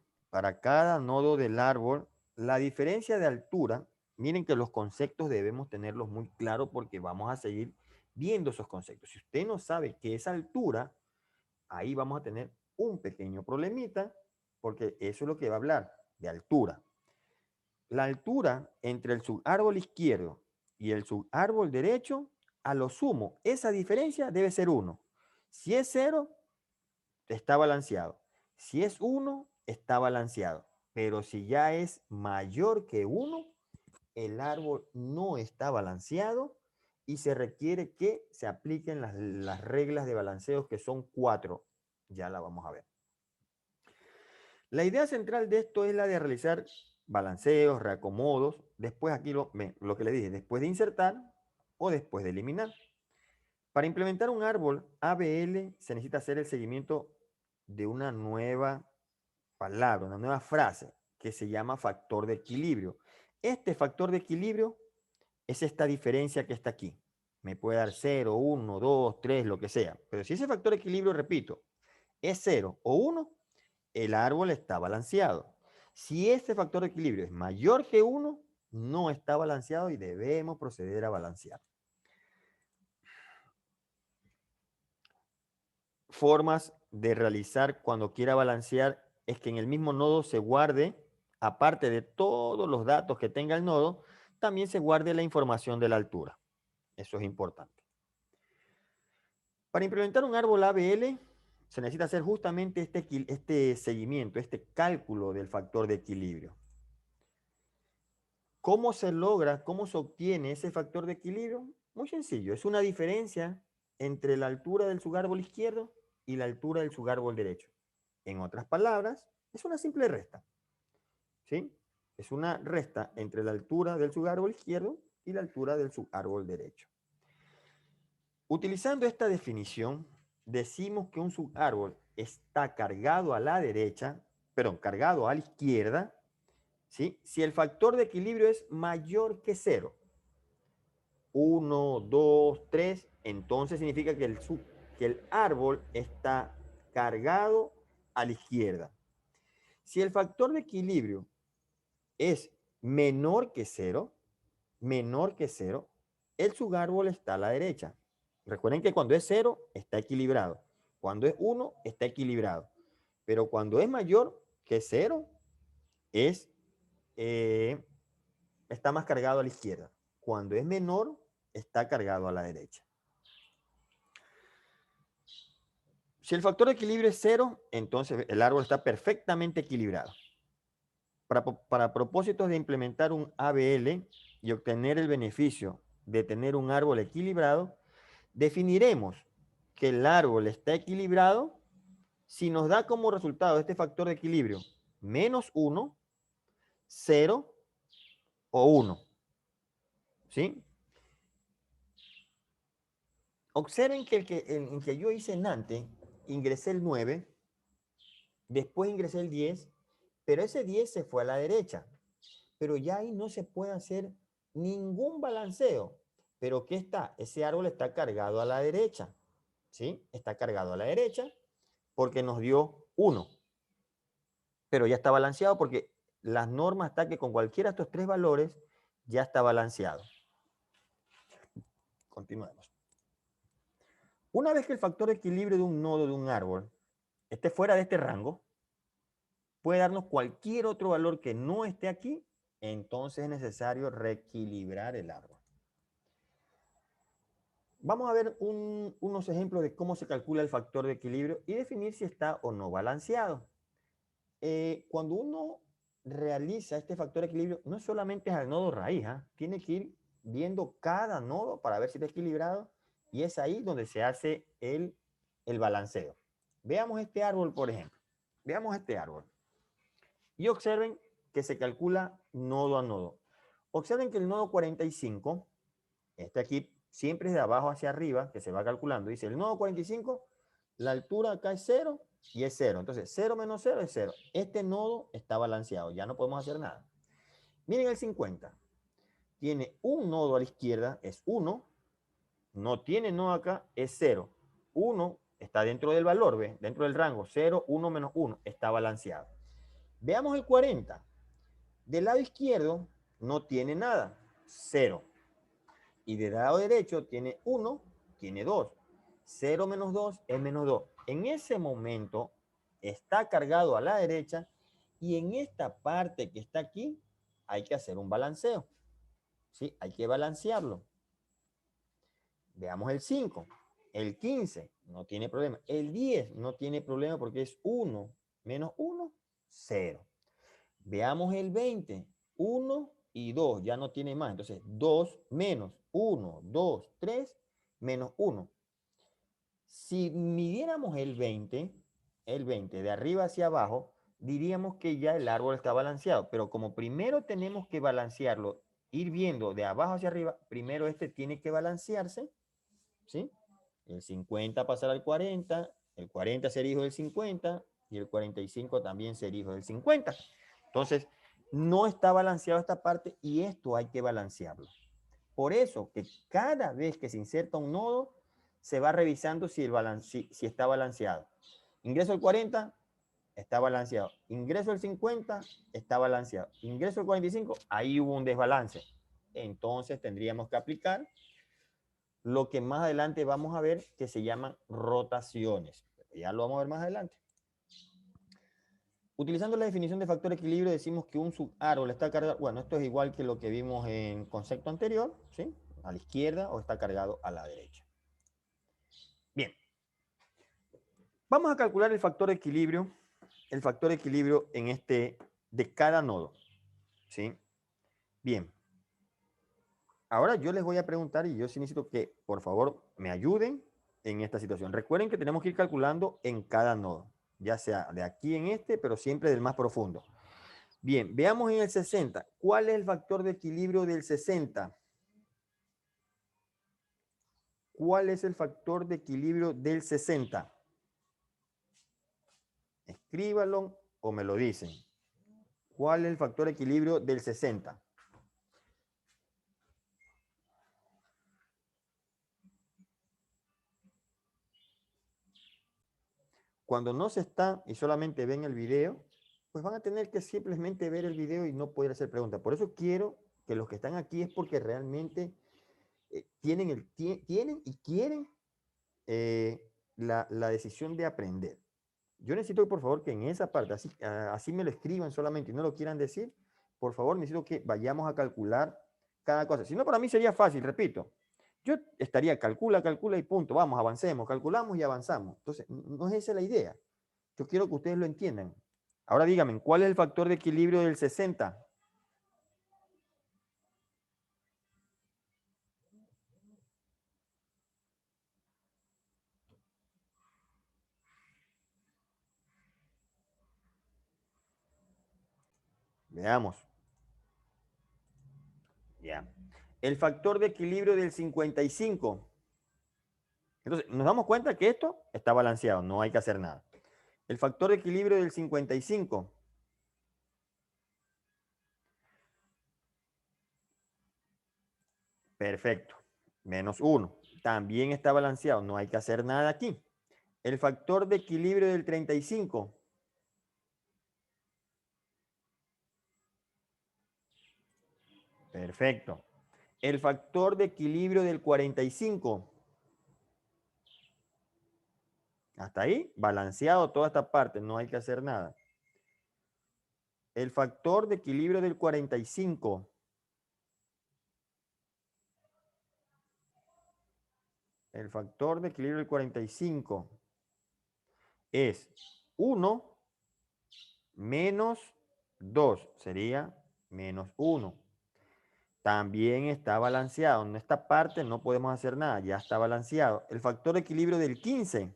la diferencia de altura, miren que los conceptos debemos tenerlos muy claros porque vamos a seguir viendo esos conceptos. Si usted no sabe qué es altura, ahí vamos a tener un pequeño problemita porque eso es lo que va a hablar de altura. La altura entre el subárbol izquierdo y el subárbol derecho, a lo sumo, esa diferencia debe ser 1. Si es 0, está balanceado. Si es 1, está balanceado. Pero si ya es mayor que 1, el árbol no está balanceado y se requiere que se apliquen las reglas de balanceo, que son 4. Ya la vamos a ver. La idea central de esto es la de realizar balanceos, reacomodos. Después aquí lo que le dije, después de insertar o después de eliminar. Para implementar un árbol ABL se necesita hacer el seguimiento de una nueva palabra, una nueva frase que se llama factor de equilibrio. Este factor de equilibrio es esta diferencia que está aquí. Me puede dar 0, 1, 2, 3, lo que sea. Pero si ese factor de equilibrio, repito, es 0 o 1, el árbol está balanceado. Si este factor de equilibrio es mayor que 1, no está balanceado y debemos proceder a balancear. Formas de realizar cuando quiera balancear es que en el mismo nodo se guarde, aparte de todos los datos que tenga el nodo, también se guarde la información de la altura. Eso es importante. Para implementar un árbol ABL se necesita hacer justamente este seguimiento, este cálculo del factor de equilibrio. ¿Cómo se logra, cómo se obtiene ese factor de equilibrio? Muy sencillo, es una diferencia entre la altura del subárbol izquierdo y la altura del subárbol derecho. En otras palabras, es una simple resta, ¿sí? Es una resta entre la altura del subárbol izquierdo y la altura del subárbol derecho. Utilizando esta definición, decimos que un subárbol está cargado a la derecha, perdón, cargado a la izquierda, ¿sí? Si el factor de equilibrio es mayor que 0. 1, 2, 3, entonces significa que el árbol está cargado a la izquierda. Si el factor de equilibrio es menor que 0, el subárbol está a la derecha. Recuerden que cuando es 0 está equilibrado. Cuando es 1 está equilibrado. Pero cuando es mayor que 0 es, está más cargado a la izquierda. Cuando es menor está cargado a la derecha. Si el factor de equilibrio es 0, entonces el árbol está perfectamente equilibrado. Para propósitos de implementar un ABL y obtener el beneficio de tener un árbol equilibrado, definiremos que el árbol está equilibrado si nos da como resultado este factor de equilibrio menos 1, 0 o 1. ¿Sí? Observen que en que yo hice en antes, ingresé el 9, después ingresé el 10, pero ese 10 se fue a la derecha. Pero ya ahí no se puede hacer ningún balanceo. Pero ¿qué está? Ese árbol está cargado a la derecha. ¿Sí? Está cargado a la derecha porque nos dio 1. Pero ya está balanceado porque las normas están que con cualquiera de estos tres valores ya está balanceado. Continuemos. Una vez que el factor de equilibrio de un nodo de un árbol esté fuera de este rango, puede darnos cualquier otro valor que no esté aquí, entonces es necesario reequilibrar el árbol. Vamos a ver unos ejemplos de cómo se calcula el factor de equilibrio y definir si está o no balanceado. Cuando uno realiza este factor de equilibrio, no solamente es al nodo raíz, tiene que ir viendo cada nodo para ver si está equilibrado y es ahí donde se hace el balanceo. Veamos este árbol, por ejemplo. Veamos este árbol. Y observen que se calcula nodo a nodo. Observen que el nodo 45, este aquí siempre es de abajo hacia arriba, que se va calculando. Dice el nodo 45, la altura acá es 0 y es 0. Entonces 0 menos 0 es 0. Este nodo está balanceado, ya no podemos hacer nada. Miren el 50. Tiene un nodo a la izquierda, es 1. No tiene nodo acá, es 0. 1 está dentro del valor, ¿ve? Dentro del rango. 0, 1 menos 1 está balanceado. Veamos el 40. Del lado izquierdo no tiene nada, 0. Y del lado derecho tiene 1, tiene 2. 0 menos 2 es menos 2. En ese momento está cargado a la derecha y en esta parte que está aquí hay que hacer un balanceo. ¿Sí? Hay que balancearlo. Veamos el 5. El 15 no tiene problema. El 10 no tiene problema porque es 1 menos 1, 0. Veamos el 20. 1 y 2 ya no tiene más. Entonces 2 menos 1, 2, 3, menos 1. Si midiéramos el 20 de arriba hacia abajo, diríamos que ya el árbol está balanceado. Pero como primero tenemos que balancearlo, ir viendo de abajo hacia arriba, primero este tiene que balancearse, ¿sí? El 50 pasar al 40, el 40 ser hijo del 50 y el 45 también ser hijo del 50. Entonces, no está balanceado esta parte y esto hay que balancearlo. Por eso que cada vez que se inserta un nodo, se va revisando si está balanceado. Ingreso al 40, está balanceado. Ingreso al 50, está balanceado. Ingreso al 45, ahí hubo un desbalance. Entonces tendríamos que aplicar lo que más adelante vamos a ver que se llaman rotaciones. Ya lo vamos a ver más adelante. Utilizando la definición de factor equilibrio decimos que un subárbol está cargado, bueno, esto es igual que lo que vimos en concepto anterior, ¿sí? A la izquierda o está cargado a la derecha. Bien. Vamos a calcular el factor equilibrio en de cada nodo, ¿sí? Bien. Ahora yo les voy a preguntar y yo sí necesito que, por favor, me ayuden en esta situación. Recuerden que tenemos que ir calculando en cada nodo, ya sea de aquí en este, pero siempre del más profundo. Bien, veamos en el 60. ¿Cuál es el factor de equilibrio del 60? ¿Cuál es el factor de equilibrio del 60? Escríbalo o me lo dicen. ¿Cuál es el factor de equilibrio del 60? Cuando no se está y solamente ven el video, pues van a tener que simplemente ver el video y no poder hacer preguntas. Por eso quiero que los que están aquí es porque realmente tienen y quieren la decisión de aprender. Yo necesito, por favor, que en esa parte, así me lo escriban solamente y no lo quieran decir, por favor, necesito que vayamos a calcular cada cosa. Si no, para mí sería fácil, repito. Yo estaría calcula y punto. Vamos, avancemos, calculamos y avanzamos. Entonces, no es esa la idea. Yo quiero que ustedes lo entiendan. Ahora díganme, ¿cuál es el factor de equilibrio del 60? Veamos. Ya. El factor de equilibrio del 55. Entonces, nos damos cuenta que esto está balanceado, no hay que hacer nada. El factor de equilibrio del 55. Perfecto. Menos 1. También está balanceado, no hay que hacer nada aquí. El factor de equilibrio del 35. Perfecto. El factor de equilibrio del 45. Hasta ahí, balanceado toda esta parte, no hay que hacer nada. El factor de equilibrio del 45. El factor de equilibrio del 45 es 1 menos 2. Sería menos 1. También está balanceado. En esta parte no podemos hacer nada. Ya está balanceado. El factor de equilibrio del 15.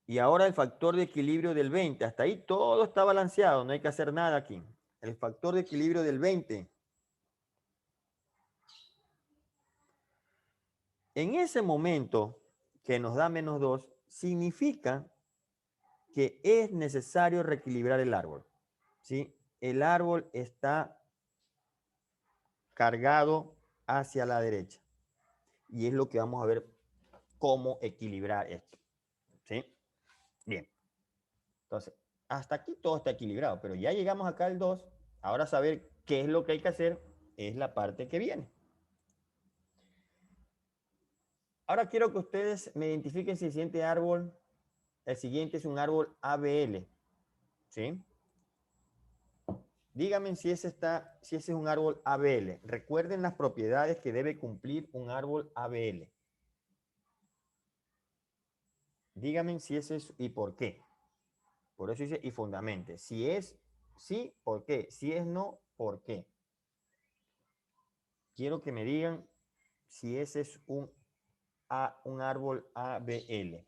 Y ahora el factor de equilibrio del 20. Hasta ahí todo está balanceado. No hay que hacer nada aquí. El factor de equilibrio del 20. En ese momento que nos da menos 2, significa que es necesario reequilibrar el árbol. ¿Sí? El árbol está cargado hacia la derecha. Y es lo que vamos a ver cómo equilibrar esto. ¿Sí? Bien. Entonces, hasta aquí todo está equilibrado, pero ya llegamos acá al 2. Ahora saber qué es lo que hay que hacer es la parte que viene. Ahora quiero que ustedes me identifiquen si el siguiente árbol, el siguiente es un árbol ABL. ¿Sí? Díganme si ese es un árbol ABL. Recuerden las propiedades que debe cumplir un árbol ABL. Díganme si ese es y por qué. Por eso dice y fundamente. Si es sí, ¿por qué? Si es no, ¿por qué? Quiero que me digan si ese es un árbol ABL.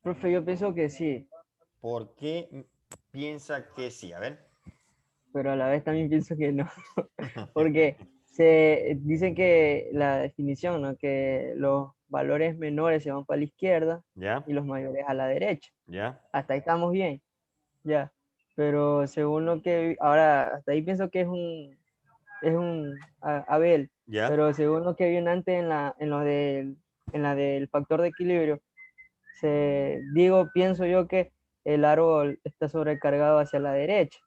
Profe, yo pienso que sí, ¿Por qué piensa que sí? A ver. pero a la vez también pienso que no, porque se dicen que la definición, ¿no? Que los valores menores se van para la izquierda ¿Ya? y los mayores a la derecha. ¿Ya? Hasta ahí estamos bien, ya. Pero según lo que ahora, hasta ahí pienso que es un Abel, ¿Ya? pero según lo que vi antes en la del factor de equilibrio, pienso yo que el árbol está sobrecargado hacia la derecha.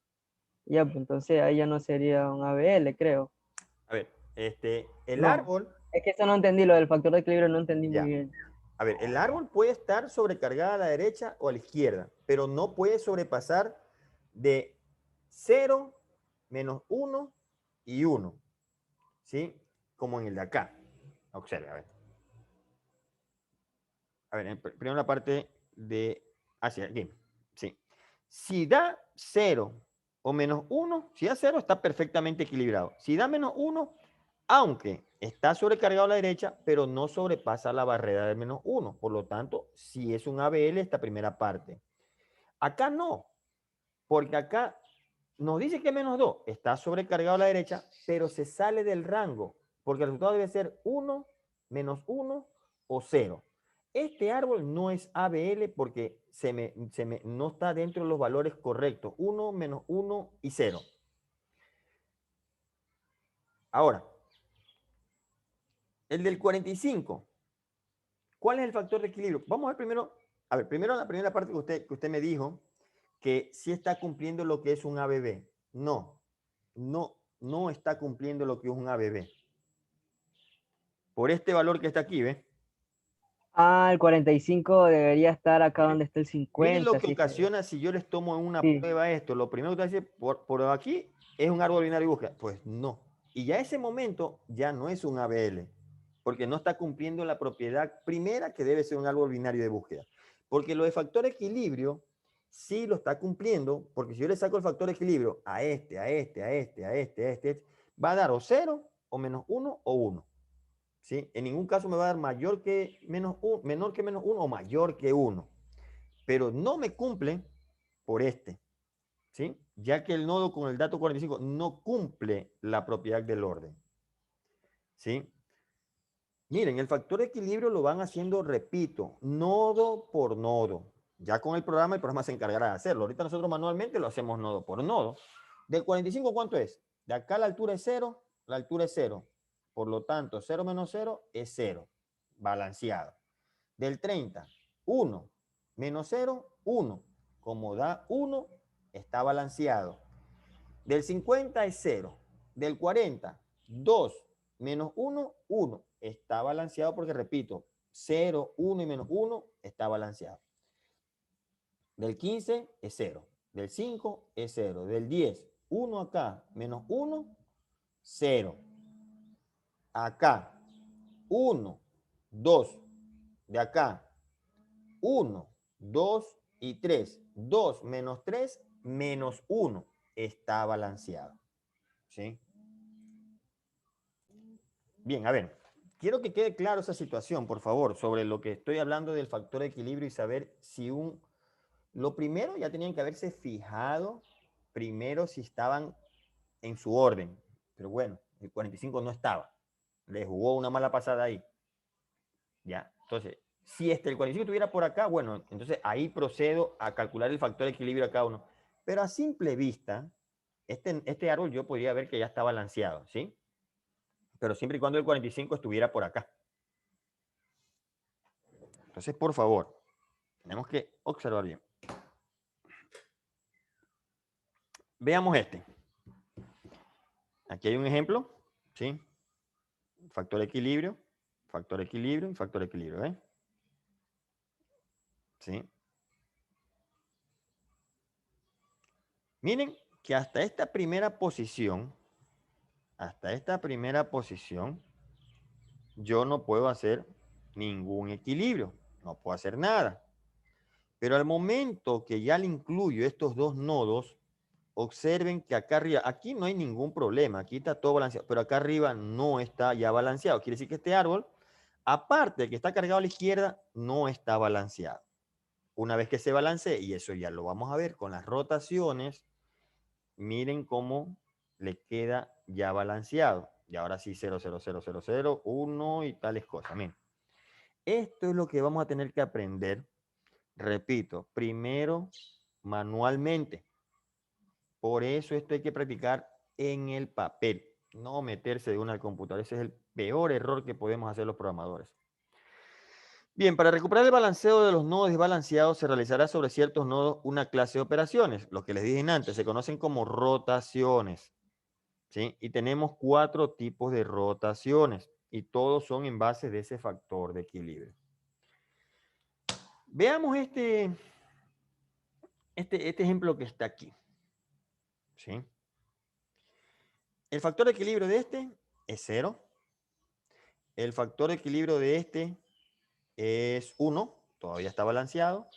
Ya, pues entonces ahí ya no sería un ABL, creo. A ver, el No, árbol, es que eso no entendí, lo del factor de equilibrio no entendí muy ya. bien. A ver, el árbol puede estar sobrecargado a la derecha o a la izquierda, pero no puede sobrepasar de 0, menos 1 y 1, ¿sí? Como en el de acá. Observe, a ver. A ver, primero la parte de hacia aquí, ¿sí? Si da 0 o menos 1, si da 0 está perfectamente equilibrado. Si da menos 1, aunque está sobrecargado a la derecha, pero no sobrepasa la barrera del menos 1. Por lo tanto, si es un ABL esta primera parte. Acá no, porque acá nos dice que menos 2 está sobrecargado a la derecha, pero se sale del rango, porque el resultado debe ser 1, menos 1 o 0. Este árbol no es ABL porque no está dentro de los valores correctos, 1, menos 1 y 0. Ahora, el del 45, ¿cuál es el factor de equilibrio? Vamos a ver primero, primero la primera parte que usted me dijo, que sí está cumpliendo lo que es un ABB. No está cumpliendo lo que es un ABB. Por este valor que está aquí, ¿ve? Ah, el 45 debería estar acá Miren, donde está el miren 50, lo que así que ocasiona si yo les tomo en una sí. prueba esto. Lo primero que usted dice, por aquí es un árbol binario de búsqueda. Pues no. Y ya ese momento ya no es un ABL, porque no está cumpliendo la propiedad primera que debe ser un árbol binario de búsqueda. Porque lo de factor equilibrio sí lo está cumpliendo, porque si yo le saco el factor equilibrio a este, va a dar o 0, o menos 1, o 1. ¿Sí? En ningún caso me va a dar mayor que menos 1, menor que menos 1 o mayor que 1. Pero no me cumple por este. ¿Sí? Ya que el nodo con el dato 45 no cumple la propiedad del orden. ¿Sí? Miren, el factor de equilibrio lo van haciendo, repito, nodo por nodo. Ya con el programa se encargará de hacerlo. Ahorita nosotros manualmente lo hacemos nodo por nodo. Del 45, ¿cuánto es? De acá la altura es 0, la altura es 0. Por lo tanto, 0 menos 0 es 0. Balanceado. Del 30, 1 menos 0, 1. Como da 1, está balanceado. Del 50 es 0. Del 40, 2 menos 1, 1. Está balanceado porque, repito, 0, 1 y menos 1 está balanceado. Del 15 es 0. Del 5 es 0. Del 10, 1 acá, menos 1, 0. Acá, 1, 2. De acá, 1, 2 y 3. 2 menos 3 menos 1 está balanceado. ¿Sí? Bien, a ver, quiero que quede claro esa situación, por favor, sobre lo que estoy hablando del factor de equilibrio y saber si lo primero ya tenían que haberse fijado primero si estaban en su orden, pero bueno, el 45 no estaba, le jugó una mala pasada ahí, ¿ya? Entonces, si el 45 estuviera por acá, bueno, entonces ahí procedo a calcular el factor de equilibrio a cada uno, pero a simple vista, este árbol yo podría ver que ya está balanceado, ¿sí? Pero siempre y cuando el 45 estuviera por acá. Entonces, por favor, tenemos que observar bien. Veamos este. Aquí hay un ejemplo, ¿sí? Factor equilibrio, factor equilibrio y factor equilibrio, ¿eh? ¿Sí? Miren que hasta esta primera posición, yo no puedo hacer ningún equilibrio, no puedo hacer nada. Pero al momento que ya le incluyo estos dos nodos, observen que acá arriba, aquí no hay ningún problema, aquí está todo balanceado, pero acá arriba no está ya balanceado. Quiere decir que este árbol, aparte de que está cargado a la izquierda, no está balanceado. Una vez que se balancee, y eso ya lo vamos a ver con las rotaciones, miren cómo le queda ya balanceado. Y ahora sí, 0, 0, 0, 0, 0, 1 y tales cosas. Miren, esto es lo que vamos a tener que aprender. Repito, primero manualmente. Por eso esto hay que practicar en el papel, no meterse de una al computador. Ese es el peor error que podemos hacer los programadores. Bien, para recuperar el balanceo de los nodos desbalanceados se realizará sobre ciertos nodos una clase de operaciones. Lo que les dije antes, se conocen como rotaciones. ¿Sí? Y tenemos 4 tipos de rotaciones y todos son en base de ese factor de equilibrio. Veamos este ejemplo que está aquí. ¿Sí? El factor de equilibrio de este es 0. El factor de equilibrio de este es 1, todavía está balanceado.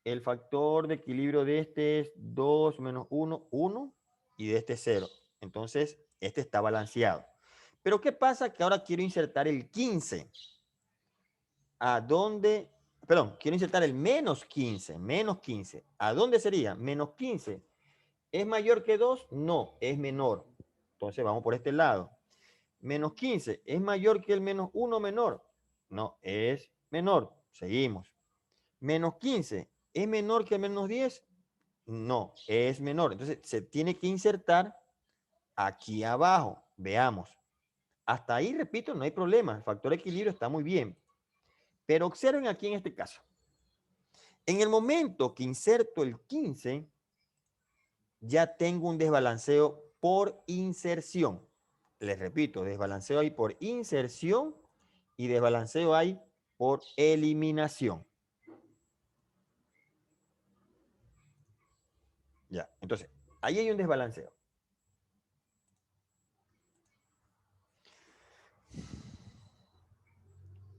el factor de equilibrio de este es 2 menos 1, 1, y de este 0. Entonces, este está balanceado. Pero ¿qué pasa? Que ahora quiero insertar el 15. ¿A dónde? Perdón, quiero insertar el menos 15. Menos 15. ¿A dónde sería? Menos 15. ¿Es mayor que 2? No, es menor. Entonces vamos por este lado. Menos 15. ¿Es mayor que el menos 1 menor? No, es menor. Seguimos. Menos 15. ¿Es menor que el menos 10? No, es menor. Entonces se tiene que insertar aquí abajo. Veamos. Hasta ahí, repito, no hay problema. El factor de equilibrio está muy bien. Pero observen aquí en este caso. En el momento que inserto el 15, ya tengo un desbalanceo por inserción. Les repito, desbalanceo hay por inserción y desbalanceo hay por eliminación. Ya, entonces, ahí hay un desbalanceo.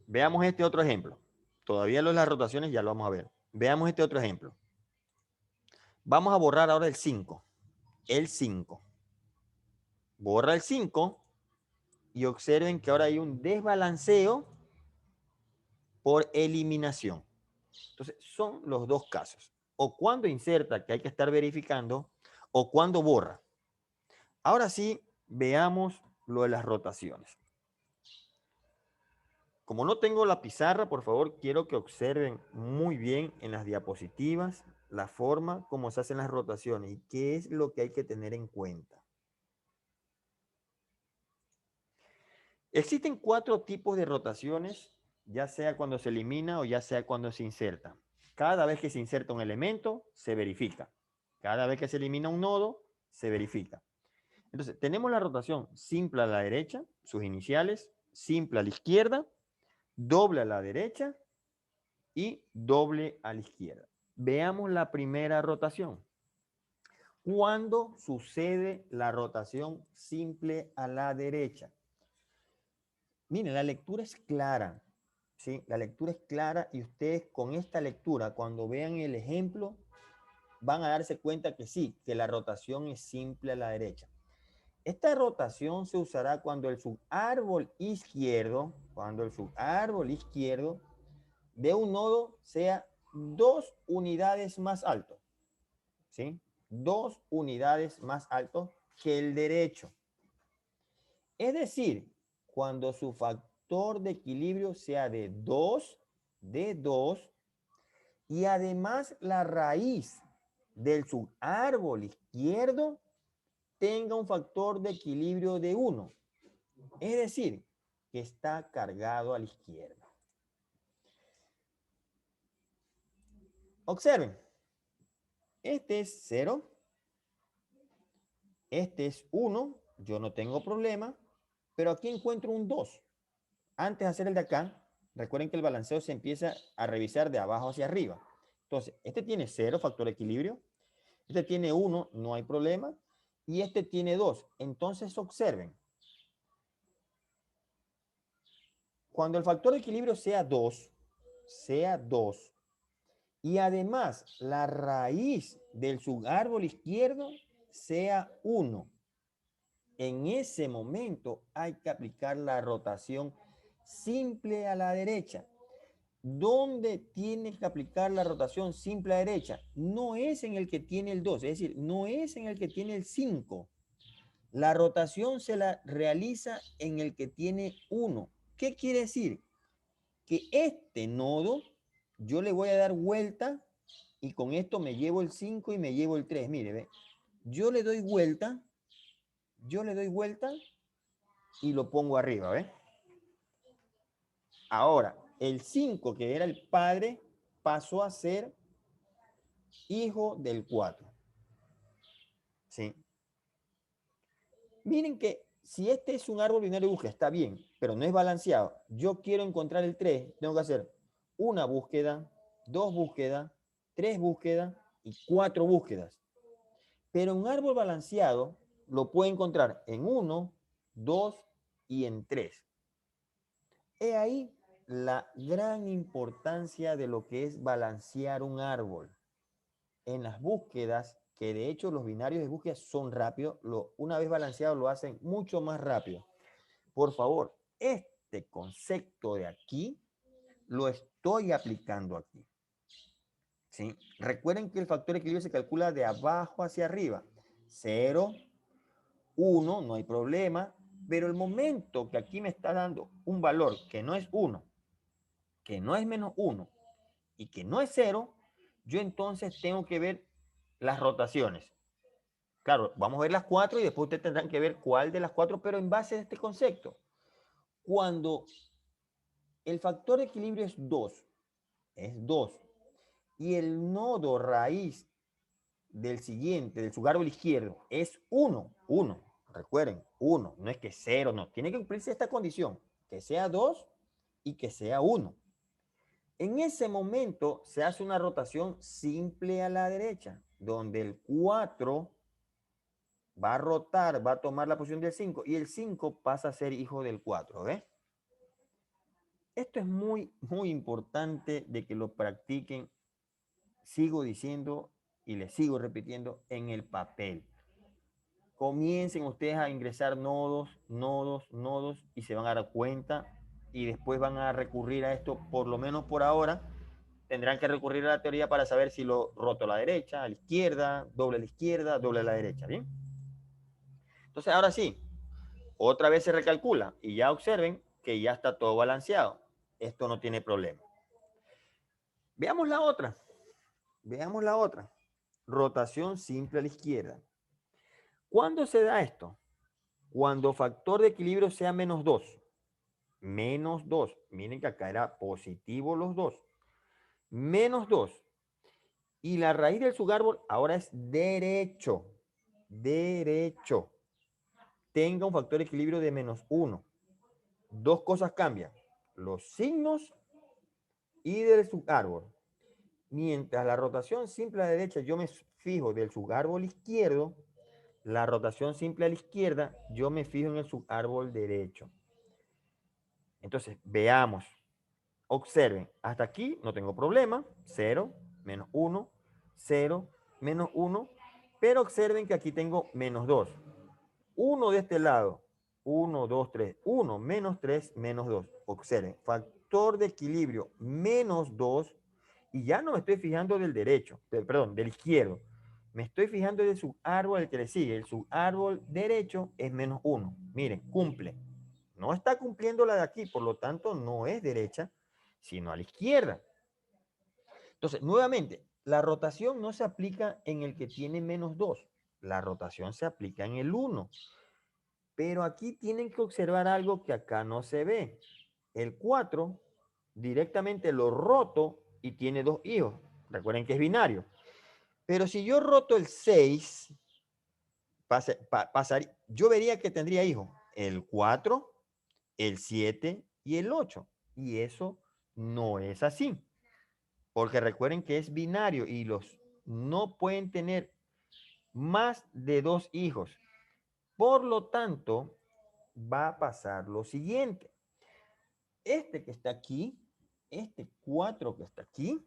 Veamos este otro ejemplo. Todavía lo de las rotaciones ya lo vamos a ver. Veamos este otro ejemplo. Vamos a borrar ahora el 5. El 5. Borra el 5 y observen que ahora hay un desbalanceo por eliminación. Entonces, son los dos casos. O cuando inserta, que hay que estar verificando, o cuando borra. Ahora sí, veamos lo de las rotaciones. Como no tengo la pizarra, por favor, quiero que observen muy bien en las diapositivas la forma como se hacen las rotaciones y qué es lo que hay que tener en cuenta. Existen 4 tipos de rotaciones, ya sea cuando se elimina o ya sea cuando se inserta. Cada vez que se inserta un elemento, se verifica. Cada vez que se elimina un nodo, se verifica. Entonces, tenemos la rotación simple a la derecha, sus iniciales, simple a la izquierda, doble a la derecha y doble a la izquierda. Veamos la primera rotación. ¿Cuándo sucede la rotación simple a la derecha? Miren, la lectura es clara, ¿sí? La lectura es clara y ustedes con esta lectura, cuando vean el ejemplo, van a darse cuenta que sí, que la rotación es simple a la derecha. Esta rotación se usará cuando el subárbol izquierdo, de un nodo sea 2 unidades más alto, ¿sí? 2 unidades más alto que el derecho. Es decir, cuando su factor de equilibrio sea de 2, y además la raíz del subárbol izquierdo tenga un factor de equilibrio de 1. Es decir, que está cargado a la izquierda. Observen, este es 0, este es 1, yo no tengo problema, pero aquí encuentro un 2. Antes de hacer el de acá, recuerden que el balanceo se empieza a revisar de abajo hacia arriba. Entonces, este tiene 0, factor de equilibrio, este tiene 1, no hay problema, y este tiene 2. Entonces, observen, cuando el factor de equilibrio sea 2, y además la raíz del subárbol izquierdo sea 1. En ese momento hay que aplicar la rotación simple a la derecha. ¿Dónde tiene que aplicar la rotación simple a la derecha? No es en el que tiene el 2, es decir, no es en el que tiene el 5. La rotación se la realiza en el que tiene 1. ¿Qué quiere decir? Que este nodo yo le voy a dar vuelta y con esto me llevo el 5 y me llevo el 3. Mire, ve. Yo le doy vuelta y lo pongo arriba, ¿ve? Ahora, el 5, que era el padre, pasó a ser hijo del 4. ¿Sí? Miren que si este es un árbol binario de búsqueda, está bien, pero no es balanceado. Yo quiero encontrar el 3, tengo que hacer una búsqueda, 2 búsquedas, 3 búsquedas y 4 búsquedas. Pero un árbol balanceado lo puede encontrar en 1, 2 y en 3. He ahí la gran importancia de lo que es balancear un árbol. en las búsquedas, que de hecho los binarios de búsqueda son rápidos, una vez balanceados lo hacen mucho más rápido. Por favor, este concepto de aquí lo estoy aplicando aquí. ¿Sí? Recuerden que el factor de equilibrio se calcula de abajo hacia arriba. 0, 1, no hay problema, pero el momento que aquí me está dando un valor que no es 1, que no es menos 1 y que no es 0, yo entonces tengo que ver las rotaciones. Claro, vamos a ver las 4 y después ustedes tendrán que ver cuál de las 4, pero en base a este concepto. Cuando el factor de equilibrio es 2, y el nodo raíz del siguiente, del subárbol izquierdo, es 1, recuerden, 1, no es que 0, no, tiene que cumplirse esta condición, que sea 2 y que sea 1. En ese momento se hace una rotación simple a la derecha, donde el 4 va a rotar, va a tomar la posición del 5 y el 5 pasa a ser hijo del 4, ¿ves? Esto es muy, muy importante de que lo practiquen, sigo diciendo y les sigo repitiendo, en el papel. Comiencen ustedes a ingresar nodos, y se van a dar cuenta y después van a recurrir a esto, por lo menos por ahora, tendrán que recurrir a la teoría para saber si lo roto a la derecha, a la izquierda, doble a la izquierda, doble a la derecha, ¿bien? Entonces, ahora sí, otra vez se recalcula y ya observen que ya está todo balanceado. Esto no tiene problema. Veamos la otra. Veamos la otra. Rotación simple a la izquierda. ¿Cuándo se da esto? Cuando factor de equilibrio sea menos 2. Menos 2. Miren que acá era positivo los dos. Menos 2. Y la raíz del subárbol ahora es derecho. Derecho. Tenga un factor de equilibrio de menos 1. Dos cosas cambian. Los signos y del subárbol. Mientras la rotación simple a la derecha yo me fijo del subárbol izquierdo, la rotación simple a la izquierda yo me fijo en el subárbol derecho. Entonces, veamos. Observen, hasta aquí no tengo problema. 0, menos 1, 0, menos 1. Pero observen que aquí tengo menos 2. 1 de este lado. 1, 2, 3. 1, menos 3, menos 2. Observen, factor de equilibrio menos 2. Y ya no me estoy fijando del derecho, perdón, del izquierdo. Me estoy fijando del subárbol al que le sigue. El subárbol derecho es menos 1. Miren, cumple. No está cumpliendo la de aquí, por lo tanto no es derecha, sino a la izquierda. Entonces, nuevamente, la rotación no se aplica en el que tiene menos 2. La rotación se aplica en el 1. Pero aquí tienen que observar algo que acá no se ve. El 4 directamente lo roto y tiene dos hijos. Recuerden que es binario. Pero si yo roto el 6, yo vería que tendría hijos el 4, el 7 y el 8. Y eso no es así. Porque recuerden que es binario y los no pueden tener más de dos hijos. Por lo tanto, va a pasar lo siguiente. Este que está aquí, este 4 que está aquí,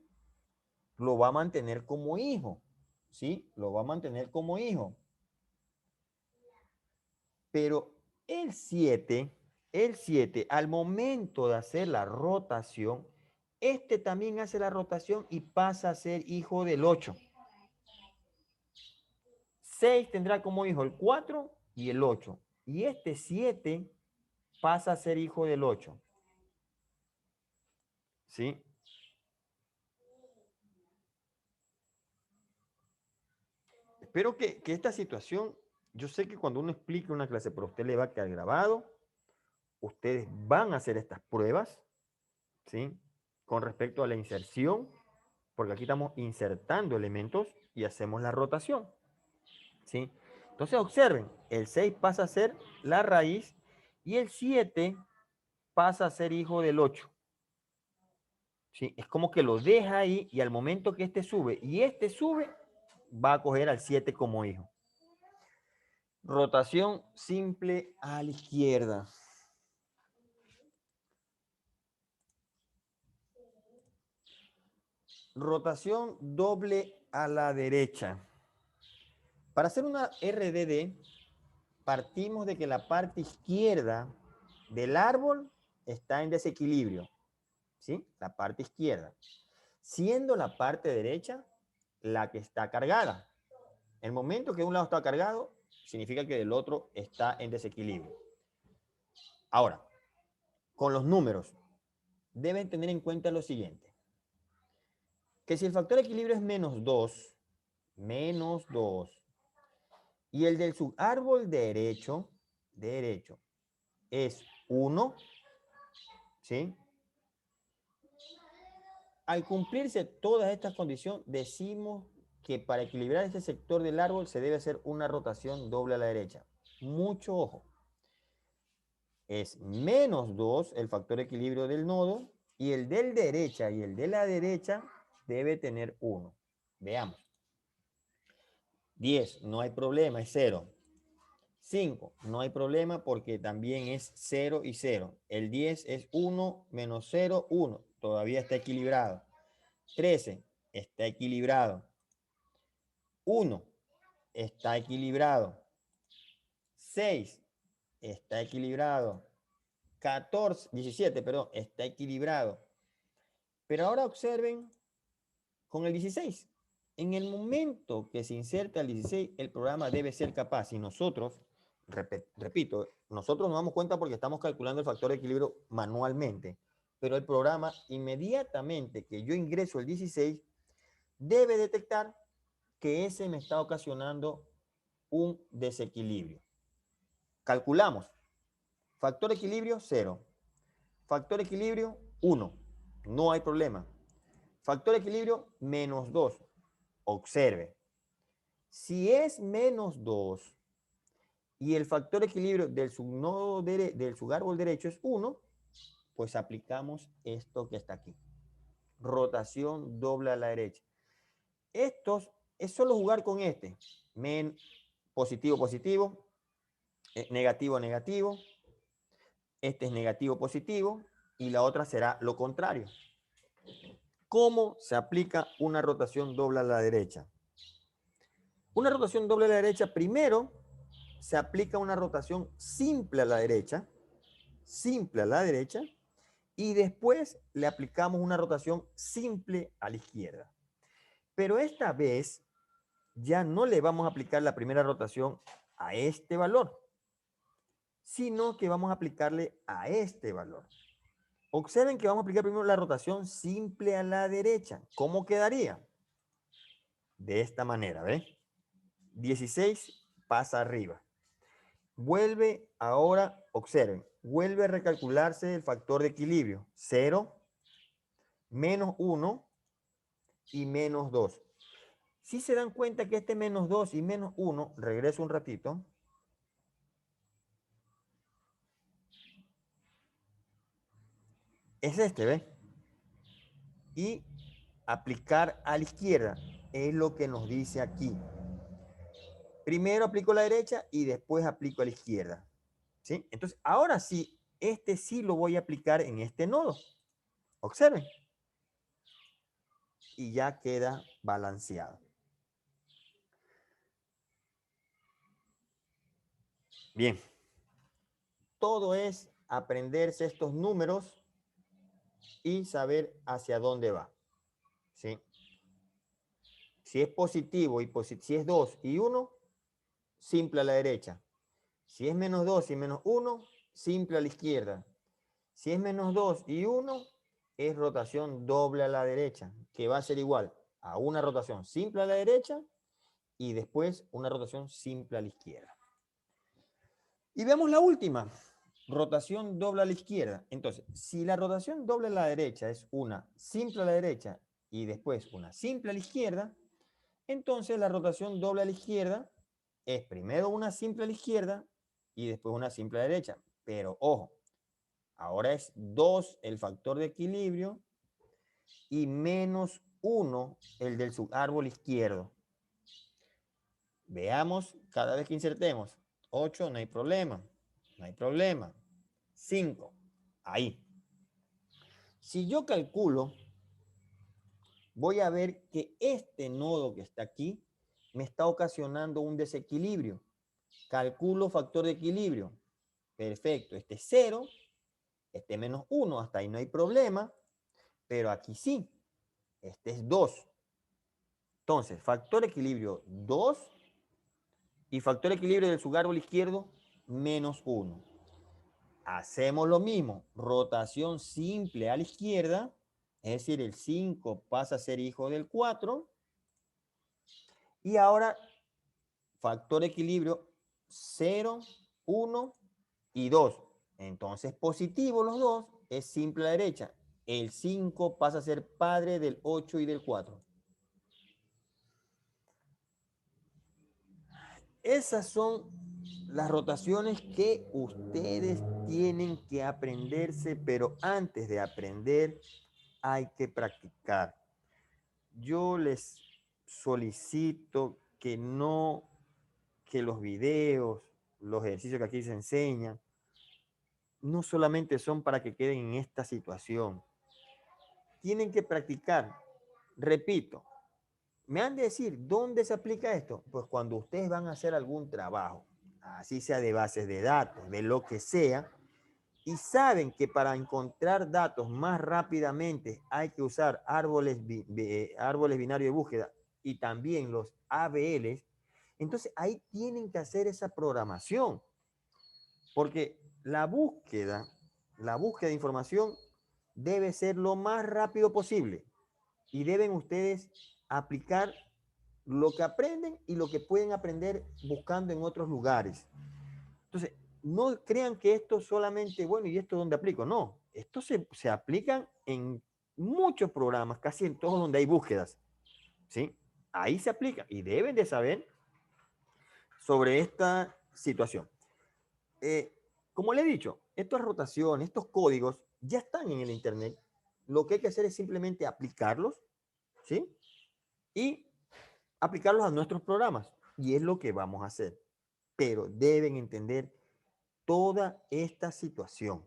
lo va a mantener como hijo. ¿Sí? Lo va a mantener como hijo. Pero el 7, al momento de hacer la rotación, este también hace la rotación y pasa a ser hijo del 8. 6 tendrá como hijo el 4 y el 8. Y este 7 pasa a ser hijo del 8. ¿Sí? Espero que esta situación, yo sé que cuando uno explique una clase, pero a usted le va a quedar grabado, ustedes van a hacer estas pruebas, ¿sí? Con respecto a la inserción, porque aquí estamos insertando elementos y hacemos la rotación, ¿sí? Entonces observen, el 6 pasa a ser la raíz y el 7 pasa a ser hijo del 8. ¿Sí? Es como que lo deja ahí y al momento que este sube y este sube, va a coger al 7 como hijo. Rotación simple a la izquierda. Rotación doble a la derecha. Para hacer una RDD, partimos de que la parte izquierda del árbol está en desequilibrio, ¿sí? La parte izquierda. Siendo la parte derecha la que está cargada. El momento que un lado está cargado, significa que el otro está en desequilibrio. Ahora, con los números, deben tener en cuenta lo siguiente. Que si el factor de equilibrio es menos 2, y el del subárbol derecho es 1, ¿sí? Al cumplirse todas estas condiciones, decimos que para equilibrar este sector del árbol se debe hacer una rotación doble a la derecha. Mucho ojo. Es menos 2 el factor de equilibrio del nodo, y el del derecha y el de la derecha debe tener 1. Veamos. 10, no hay problema, es 0. 5, no hay problema porque también es 0 y 0. El 10 es 1 menos 0, 1. Todavía está equilibrado. 13 está equilibrado. 1 está equilibrado. 6 está equilibrado. 17, perdón, está equilibrado. Pero ahora observen con el 16. En el momento que se inserta el 16, el programa debe ser capaz. Y nosotros, repito, nosotros nos damos cuenta porque estamos calculando el factor de equilibrio manualmente. Pero el programa, inmediatamente que yo ingreso el 16, debe detectar que ese me está ocasionando un desequilibrio. Calculamos. Factor de equilibrio, 0. Factor de equilibrio, 1. No hay problema. Factor de equilibrio, menos 2. Observe. Si es menos 2 y el factor de equilibrio del subnodo del subárbol derecho es 1, pues aplicamos esto que está aquí. Rotación doble a la derecha. Estos es solo jugar con este. Positivo, positivo. Negativo, negativo. Este es negativo, positivo. Y la otra será lo contrario. ¿Cómo se aplica una rotación doble a la derecha? Una rotación doble a la derecha, primero se aplica una rotación simple a la derecha, y después le aplicamos una rotación simple a la izquierda. Pero esta vez ya no le vamos a aplicar la primera rotación a este valor, sino que vamos a aplicarle a este valor. Observen que vamos a aplicar primero la rotación simple a la derecha. ¿Cómo quedaría? De esta manera, ¿ves? 16 pasa arriba. Vuelve ahora, observen, vuelve a recalcularse el factor de equilibrio. 0, menos 1 y menos 2. Si se dan cuenta que este menos 2 y menos 1, regreso un ratito. Es este, ¿ves? Y aplicar a la izquierda es lo que nos dice aquí. Primero aplico a la derecha y después aplico a la izquierda. ¿Sí? Entonces, ahora sí, este sí lo voy a aplicar en este nodo. Observen. Y ya queda balanceado. Bien. Todo es aprenderse estos números y saber hacia dónde va. ¿Sí? Si es positivo y si es 2 y 1, simple a la derecha. Si es menos 2 y menos 1, simple a la izquierda. Si es menos 2 y 1, es rotación doble a la derecha, que va a ser igual a una rotación simple a la derecha y después una rotación simple a la izquierda. Y veamos la última, rotación doble a la izquierda. Entonces, si la rotación doble a la derecha es una simple a la derecha y después una simple a la izquierda, entonces la rotación doble a la izquierda es primero una simple a la izquierda y después una simple a la derecha. Pero ojo, ahora es 2 el factor de equilibrio y menos 1 el del subárbol izquierdo. Veamos cada vez que insertemos. 8, no hay problema. No hay problema. 5, ahí. Si yo calculo voy a ver que este nodo que está aquí me está ocasionando un desequilibrio. Calculo factor de equilibrio. Perfecto, este es 0, este es menos 1, hasta ahí no hay problema, pero aquí sí, este es 2. Entonces, factor de equilibrio 2 y factor de equilibrio del subárbol izquierdo menos 1. Hacemos lo mismo, rotación simple a la izquierda, es decir, el 5 pasa a ser hijo del 4. Y ahora, factor de equilibrio 0, 1 y 2. Entonces, positivo los dos, es simple a la derecha. El 5 pasa a ser padre del 8 y del 4. Esas son las rotaciones que ustedes tienen que aprenderse, pero antes de aprender hay que practicar. Yo les solicito que los videos, los ejercicios que aquí se enseñan, no solamente son para que queden en esta situación. Tienen que practicar. Repito, me han de decir, ¿dónde se aplica esto? Pues cuando ustedes van a hacer algún trabajo, así sea de bases de datos, de lo que sea, y saben que para encontrar datos más rápidamente hay que usar árboles binarios de búsqueda y también los ABLs, entonces ahí tienen que hacer esa programación, porque la búsqueda de información debe ser lo más rápido posible y deben ustedes aplicar lo que aprenden y lo que pueden aprender buscando en otros lugares. Entonces, no crean que esto solamente, bueno, ¿y esto dónde aplico? No, esto se aplican en muchos programas, casi en todos donde hay búsquedas, ¿sí? Ahí se aplica y deben de saber sobre esta situación. Eh, como le he dicho, estas rotaciones, estos códigos ya están en el Internet. Lo que hay que hacer es simplemente aplicarlos, ¿sí? Y aplicarlos a nuestros programas. Y es lo que vamos a hacer. Pero deben entender toda esta situación.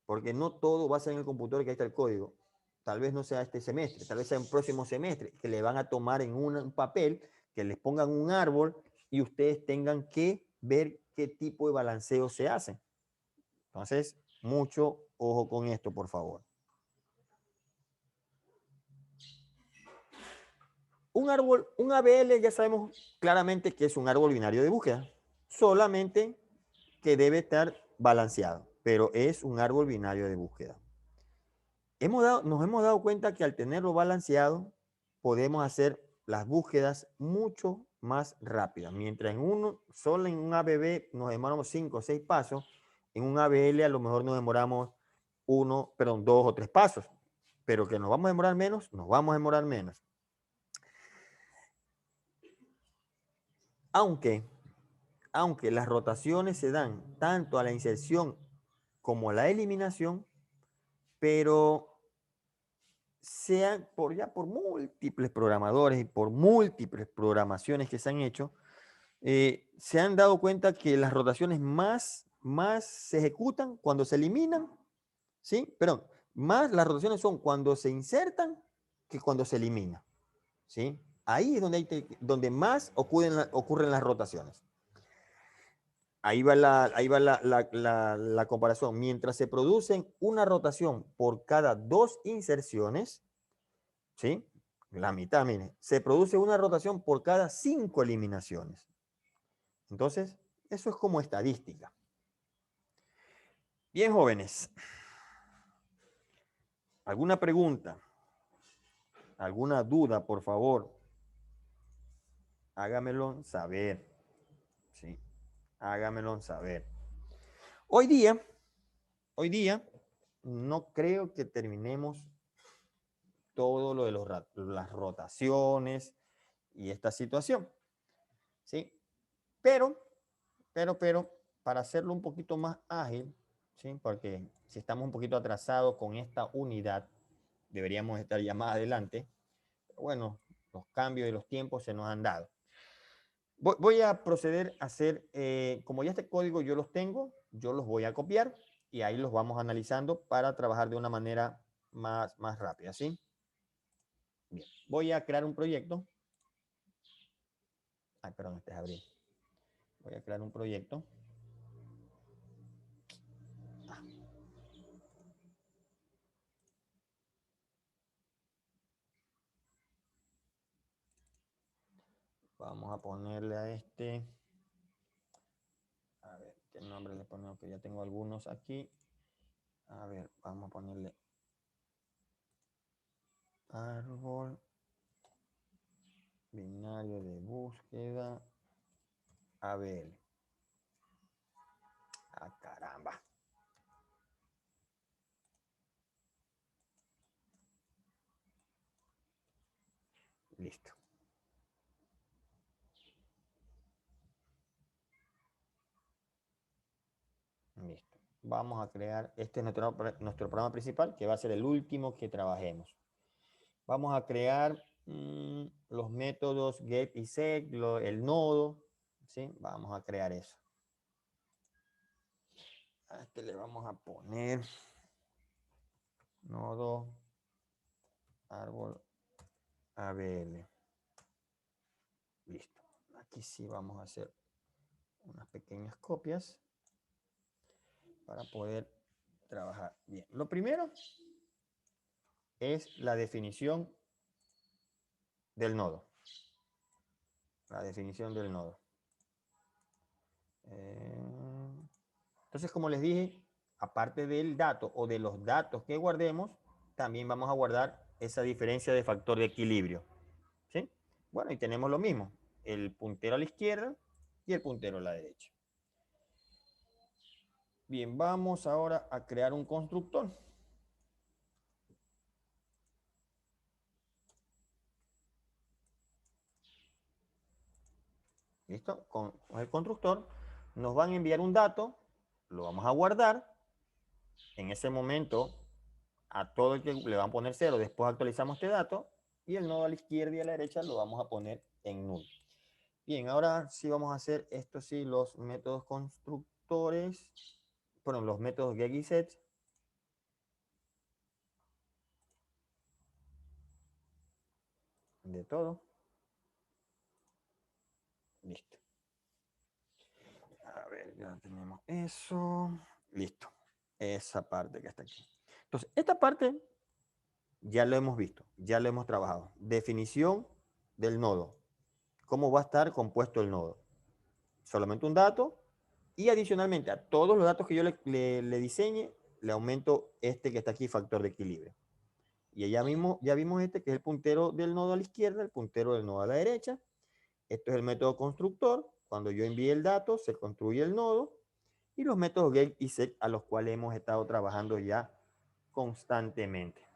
Porque no todo va a ser en el computador que ahí está el código. Tal vez no sea este semestre, tal vez sea un próximo semestre, que le van a tomar en un papel, que les pongan un árbol y ustedes tengan que ver qué tipo de balanceo se hace. Entonces, mucho ojo con esto, por favor. Un árbol, un ABL, ya sabemos claramente que es un árbol binario de búsqueda. Solamente que debe estar balanceado, pero es un árbol binario de búsqueda. Nos hemos dado cuenta que al tenerlo balanceado, podemos hacer las búsquedas mucho más rápidas. Mientras solo en un ABB nos demoramos 5 o 6 pasos, en un ABL a lo mejor nos demoramos 2 o 3 pasos. Pero que nos vamos a demorar menos, nos vamos a demorar menos. Aunque las rotaciones se dan tanto a la inserción como a la eliminación, pero sean por múltiples programadores y por múltiples programaciones que se han hecho, se han dado cuenta que las rotaciones más se ejecutan cuando se eliminan, ¿sí? Perdón, más las rotaciones son cuando se insertan que cuando se eliminan, ¿sí? Ahí es donde más ocurren las rotaciones. Ahí va la comparación. Mientras se producen una rotación por cada 2 inserciones, ¿sí? La mitad, mire, se produce una rotación por cada 5 eliminaciones. Entonces, eso es como estadística. Bien, jóvenes. ¿Alguna pregunta? ¿Alguna duda, por favor? Hágamelo saber. Sí, hágamelo saber. Hoy día, no creo que terminemos todo lo de las rotaciones y esta situación, ¿sí? Pero, para hacerlo un poquito más ágil, ¿sí? Porque si estamos un poquito atrasados con esta unidad, deberíamos estar ya más adelante. Pero bueno, los cambios de los tiempos se nos han dado. Voy a proceder a hacer, como ya este código yo los tengo, yo los voy a copiar y ahí los vamos analizando para trabajar de una manera más rápida, ¿sí? Bien, voy a crear un proyecto. Ay, perdón, este es abril. Voy a crear un proyecto. Vamos a ponerle a este. A ver, ¿qué nombre le ponemos? Que ya tengo algunos aquí. A ver, vamos a ponerle árbol binario de búsqueda ABL. Ah, caramba. Listo. Listo. Vamos a crear, este es nuestro programa principal, que va a ser el último que trabajemos. Vamos a crear los métodos get y set, el nodo, ¿sí? Vamos a crear eso. A este le vamos a poner nodo árbol ABL. Listo. Aquí sí vamos a hacer unas pequeñas copias para poder trabajar bien. Lo primero es la definición del nodo. La definición del nodo. Entonces, como les dije, aparte del dato o de los datos que guardemos, también vamos a guardar esa diferencia de factor de equilibrio. ¿Sí? Bueno, y tenemos lo mismo, el puntero a la izquierda y el puntero a la derecha. Bien, vamos ahora a crear un constructor. ¿Listo? Con el constructor nos van a enviar un dato, lo vamos a guardar. En ese momento, a todo el que le van a poner 0, después actualizamos este dato y el nodo a la izquierda y a la derecha lo vamos a poner en null. Bien, ahora sí vamos a hacer esto sí, los métodos constructores, bueno, los métodos get y set. De todo. Listo. A ver, ya tenemos eso. Listo. Esa parte que está aquí. Entonces, esta parte ya lo hemos visto, ya lo hemos trabajado. Definición del nodo. ¿Cómo va a estar compuesto el nodo? Solamente un dato y adicionalmente a todos los datos que yo le diseñe, le aumento este que está aquí, factor de equilibrio. Y ya vimos este que es el puntero del nodo a la izquierda, el puntero del nodo a la derecha. Esto es el método constructor. Cuando yo envíe el dato, se construye el nodo. Y los métodos get y set a los cuales hemos estado trabajando ya constantemente.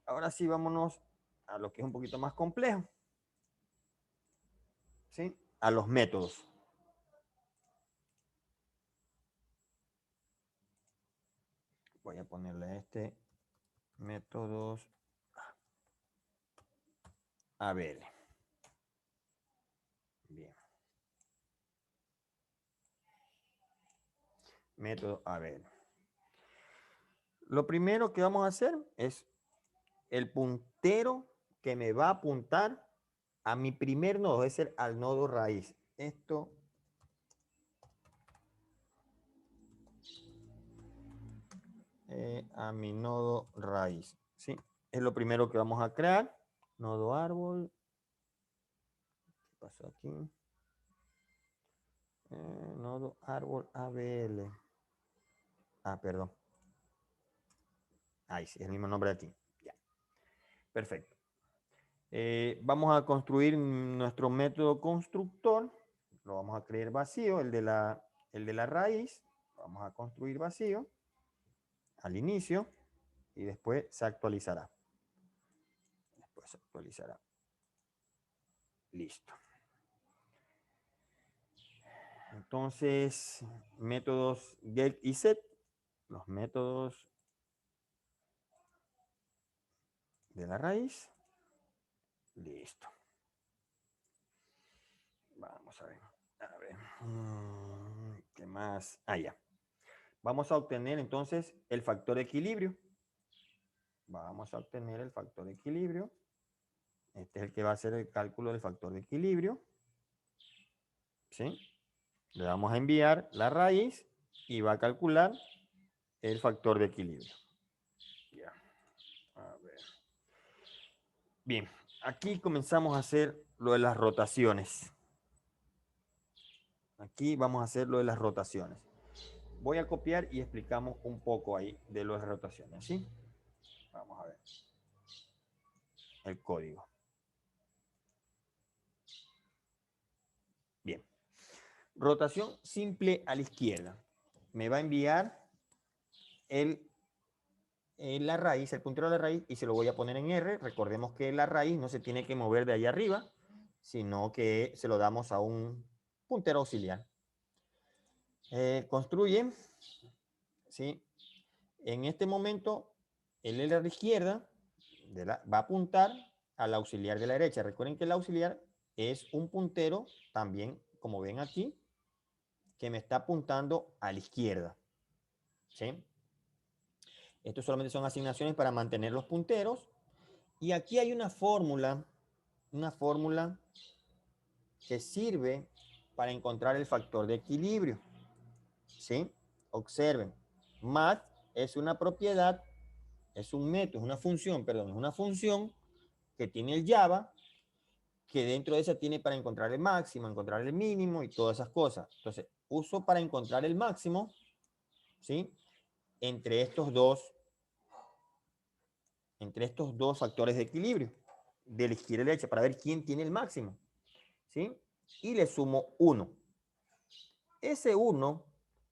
Ahora sí, vámonos a lo que es un poquito más complejo. ¿Sí? A los métodos. Voy a ponerle este métodos ABL. Bien. Método ABL. Lo primero que vamos a hacer es el puntero que me va a apuntar a mi primer nodo, es decir, al nodo raíz. Esto a mi nodo raíz. ¿Sí? Es lo primero que vamos a crear. Nodo árbol. ¿Qué pasó aquí? Nodo árbol ABL. Ah, perdón. Ahí sí, es el mismo nombre de aquí. Ya. Perfecto. Vamos a construir nuestro método constructor. Lo vamos a crear vacío, el de la raíz. Vamos a construir vacío al inicio y después se actualizará. Después se actualizará. Listo. Entonces, métodos get y set. Los métodos de la raíz. Listo. Vamos a ver. A ver. ¿Qué más? Ah, ya. Vamos a obtener entonces el factor de equilibrio. vamos a obtener el factor de equilibrio. Este es el que va a hacer el cálculo del factor de equilibrio. ¿Sí? Le vamos a enviar la raíz y va a calcular el factor de equilibrio. Ya. A ver. Bien, aquí comenzamos a hacer lo de las rotaciones. Aquí vamos a hacer lo de las rotaciones. Voy a copiar y explicamos un poco ahí de las rotaciones, ¿sí? Vamos a ver el código. Bien. Rotación simple a la izquierda. Me va a enviar la raíz, el puntero de la raíz, y se lo voy a poner en R. Recordemos que la raíz no se tiene que mover de ahí arriba, sino que se lo damos a un puntero auxiliar. Construye, ¿sí? En este momento, el L a la izquierda va a apuntar al auxiliar de la derecha. Recuerden que el auxiliar es un puntero también, como ven aquí, que me está apuntando a la izquierda. ¿Sí? Estos solamente son asignaciones para mantener los punteros. Y aquí hay una fórmula que sirve para encontrar el factor de equilibrio. ¿Sí? Observen, math es una propiedad, es un método, es una función, perdón, es una función que tiene el Java, que dentro de esa tiene para encontrar el máximo, encontrar el mínimo y todas esas cosas. Entonces, uso para encontrar el máximo, ¿sí? Entre estos dos factores de equilibrio, de la izquierda y la derecha, para ver quién tiene el máximo, ¿sí? Y le sumo 1. Ese 1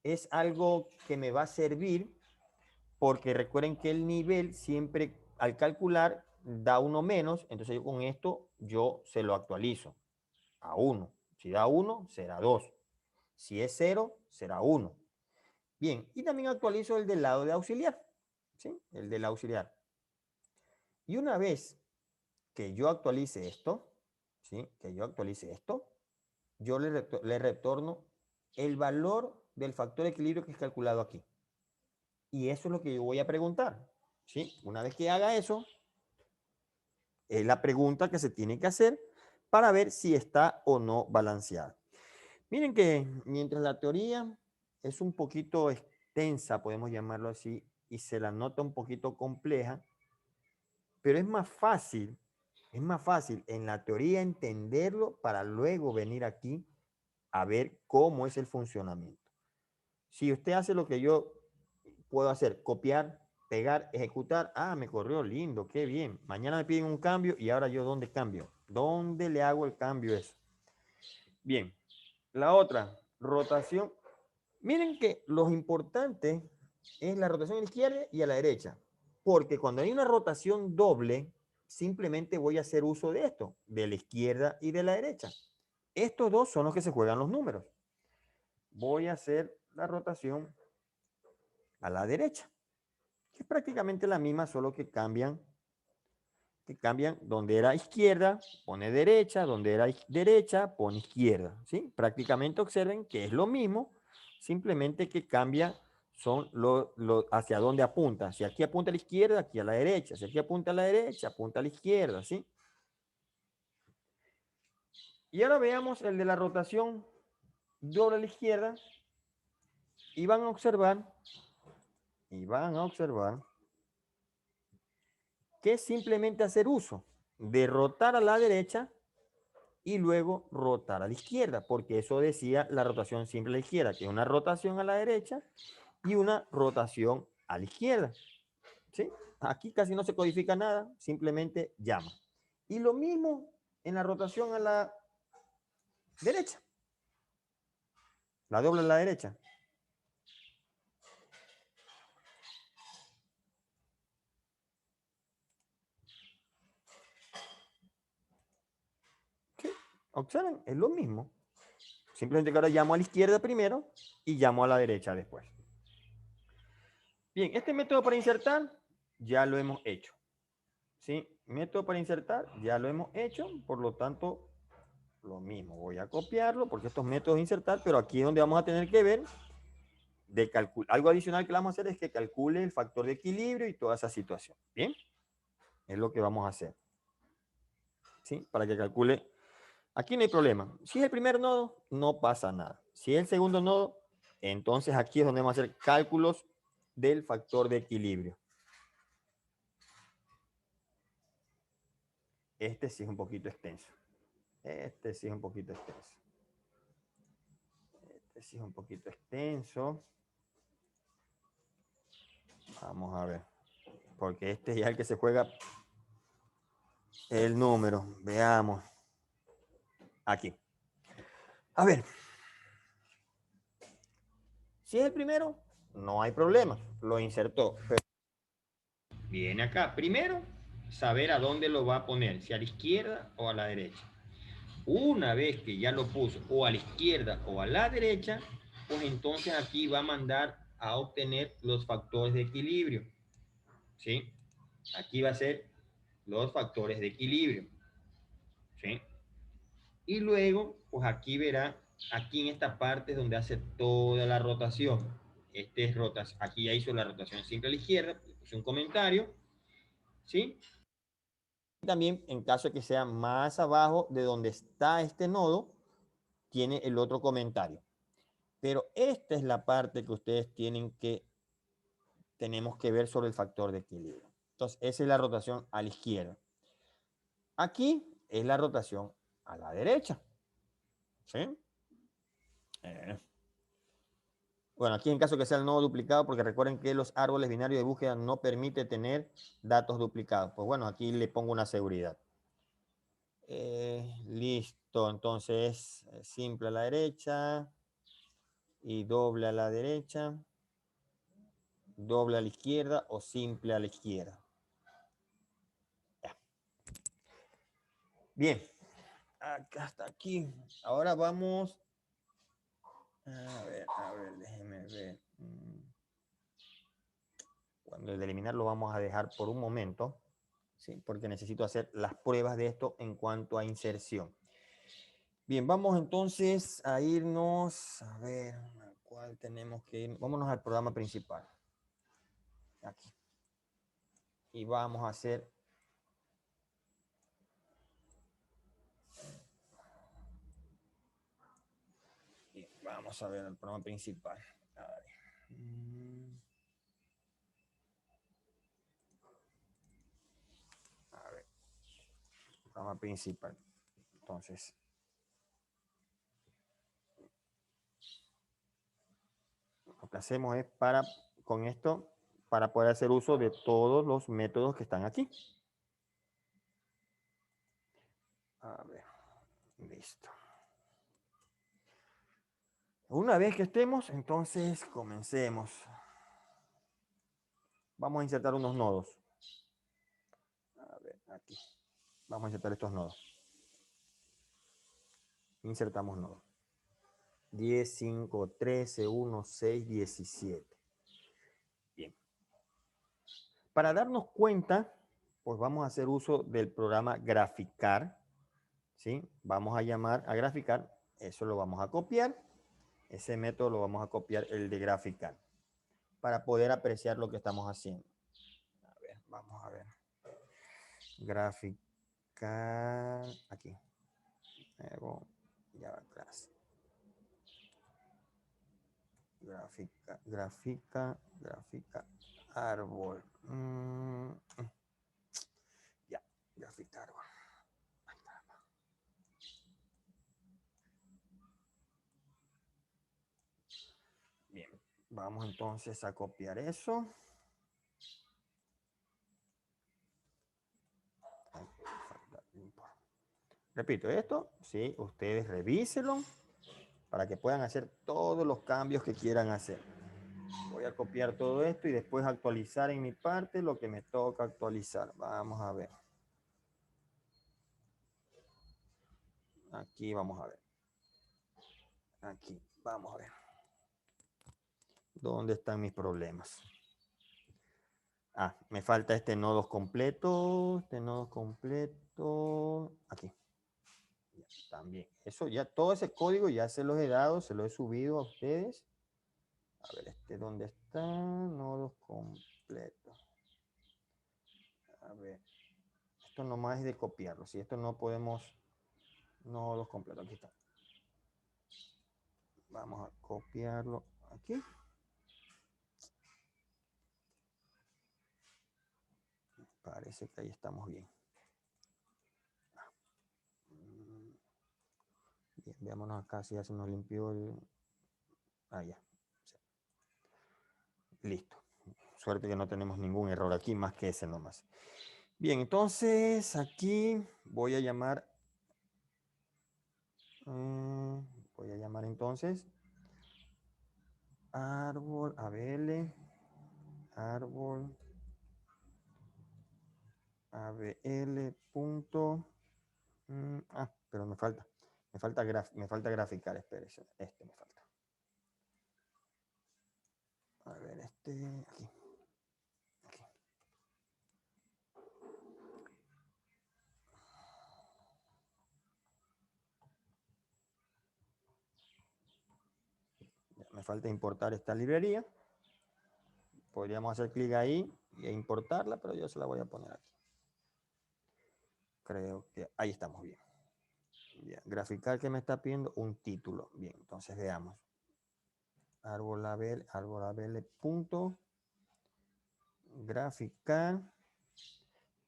es algo que me va a servir porque recuerden que el nivel siempre al calcular da 1 menos, entonces yo con esto yo se lo actualizo a 1. Si da 1, será 2. Si es 0, será 1. Bien, y también actualizo el del lado de auxiliar, ¿sí? El del auxiliar. Y una vez que yo actualice esto, ¿sí? Yo le retorno el valor del factor de equilibrio que es calculado aquí. Y eso es lo que yo voy a preguntar, ¿sí? Una vez que haga eso, es la pregunta que se tiene que hacer para ver si está o no balanceada. Miren que mientras la teoría es un poquito extensa, podemos llamarlo así, y se la nota un poquito compleja, pero es más fácil en la teoría entenderlo para luego venir aquí a ver cómo es el funcionamiento. Si usted hace lo que yo puedo hacer, copiar, pegar, ejecutar, me corrió lindo, qué bien. Mañana me piden un cambio y ahora yo ¿dónde cambio? ¿Dónde le hago el cambio eso? Bien, la otra, rotación. Miren que lo importante es la rotación a la izquierda y a la derecha, porque cuando hay una rotación doble, simplemente voy a hacer uso de esto, de la izquierda y de la derecha. Estos dos son los que se juegan los números. Voy a hacer la rotación a la derecha, que es prácticamente la misma, solo que cambian donde era izquierda, pone derecha, donde era derecha, pone izquierda, ¿sí? Prácticamente observen que es lo mismo, simplemente que cambia son hacia dónde apunta. Si aquí apunta a la izquierda, aquí a la derecha. Si aquí apunta a la derecha, apunta a la izquierda, ¿sí? Y ahora veamos el de la rotación doble a la izquierda y van a observar que es simplemente hacer uso de rotar a la derecha y luego rotar a la izquierda, porque eso decía la rotación simple a la izquierda, que es una rotación a la derecha y una rotación a la izquierda. ¿Sí? Aquí casi no se codifica nada, simplemente llama. Y lo mismo en la rotación a la derecha. La doble a la derecha. ¿Sí? Observen, es lo mismo. Simplemente que ahora llamo a la izquierda primero y llamo a la derecha después. Bien, este método para insertar ya lo hemos hecho. ¿Sí? Método para insertar ya lo hemos hecho, por lo tanto, lo mismo. Voy a copiarlo porque estos métodos de insertar, pero aquí es donde vamos a tener que ver algo adicional que vamos a hacer es que calcule el factor de equilibrio y toda esa situación. Bien. Es lo que vamos a hacer. ¿Sí? Para que calcule. Aquí no hay problema. Si es el primer nodo, no pasa nada. Si es el segundo nodo, entonces aquí es donde vamos a hacer cálculos del factor de equilibrio. Este sí es un poquito extenso. Este sí es un poquito extenso. Este sí es un poquito extenso. Vamos a ver. Porque este es ya el que se juega el número. Veamos. Aquí. A ver. Si es el primero, no hay problema. Lo insertó. Pero viene acá. Primero, saber a dónde lo va a poner. Si a la izquierda o a la derecha. Una vez que ya lo puso o a la izquierda o a la derecha, pues entonces aquí va a mandar a obtener los factores de equilibrio. ¿Sí? Aquí va a ser los factores de equilibrio. ¿Sí? Y luego, pues aquí verá, aquí en esta parte es donde hace toda la rotación. Este es rotación, aquí ya hizo la rotación simple a la izquierda, puse un comentario, ¿sí? También en caso de que sea más abajo de donde está este nodo, tiene el otro comentario. Pero esta es la parte que ustedes tenemos que ver sobre el factor de equilibrio. Entonces, esa es la rotación a la izquierda. Aquí es la rotación a la derecha. ¿Sí? Bueno, aquí en caso que sea el nodo duplicado, porque recuerden que los árboles binarios de búsqueda no permite tener datos duplicados. Pues bueno, aquí le pongo una seguridad. Listo, entonces simple a la derecha y doble a la derecha, doble a la izquierda o simple a la izquierda. Ya. Bien, acá hasta aquí. Ahora vamos. A ver, déjenme ver. Cuando el de eliminar lo vamos a dejar por un momento, ¿sí? Porque necesito hacer las pruebas de esto en cuanto a inserción. Bien, vamos entonces a irnos, a ver, ¿a cuál tenemos que ir? Vámonos al programa principal. Aquí. Y vamos a hacer bien, vamos a ver el programa principal. A ver. A ver. Programa principal. Entonces, lo que hacemos es con esto, para poder hacer uso de todos los métodos que están aquí. A ver, listo. Una vez que estemos, entonces comencemos. Vamos a insertar unos nodos. A ver, aquí. Vamos a insertar estos nodos. Insertamos nodos. 10, 5, 13, 1, 6, 17. Bien. Para darnos cuenta, pues vamos a hacer uso del programa Graficar. ¿Sí? Vamos a llamar a Graficar. Eso lo vamos a copiar. Ese método lo vamos a copiar, el de Graficar, para poder apreciar lo que estamos haciendo. A ver, vamos a ver. Graficar. Aquí. Luego, ya va clase. Gráfica, árbol. Ya, gráfica árbol. Bien, vamos entonces a copiar eso. Repito, esto, sí, ustedes revísenlo para que puedan hacer todos los cambios que quieran hacer. Voy a copiar todo esto y después actualizar en mi parte lo que me toca actualizar. Vamos a ver. Aquí vamos a ver. Aquí, vamos a ver. ¿Dónde están mis problemas? Me falta este nodo completo. Este nodo completo. Aquí. También. Eso ya, todo ese código ya se los he dado, se lo he subido a ustedes. A ver, ¿dónde está? Nodos completos. A ver. Esto nomás es de copiarlo. Si esto no podemos, no los completo. Aquí está. Vamos a copiarlo aquí. Parece que ahí estamos bien. Bien, veámonos acá si ya se nos limpió el... Ah, ya. Sí. Listo. Suerte que no tenemos ningún error aquí más que ese nomás. Bien, entonces aquí voy a llamar... voy a llamar entonces árbol ABL, árbol ABL punto... pero me falta graficar, espérese, este me falta. A ver, aquí. Ya, me falta importar esta librería. Podríamos hacer clic ahí e importarla, pero yo se la voy a poner aquí. Creo que ahí estamos bien. Bien, graficar que me está pidiendo un título. Bien, entonces veamos. Árbol ABL punto graficar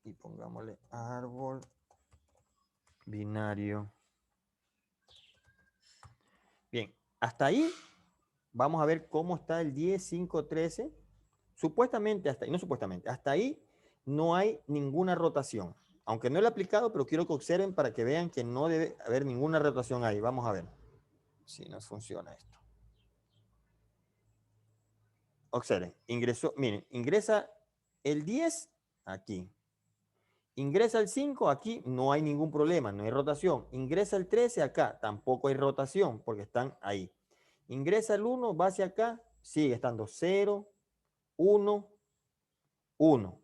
y pongámosle árbol binario. Bien, hasta ahí vamos a ver cómo está el 10.5.13. Supuestamente hasta ahí, no supuestamente, hasta ahí no hay ninguna rotación. Aunque no lo he aplicado, pero quiero que observen para que vean que no debe haber ninguna rotación ahí. Vamos a ver si nos funciona esto. Observen, ingresó, miren, ingresa el 10 aquí. Ingresa el 5 aquí, no hay ningún problema, no hay rotación. Ingresa el 13 acá, tampoco hay rotación porque están ahí. Ingresa el 1, va hacia acá, sigue estando 0, 1, 1.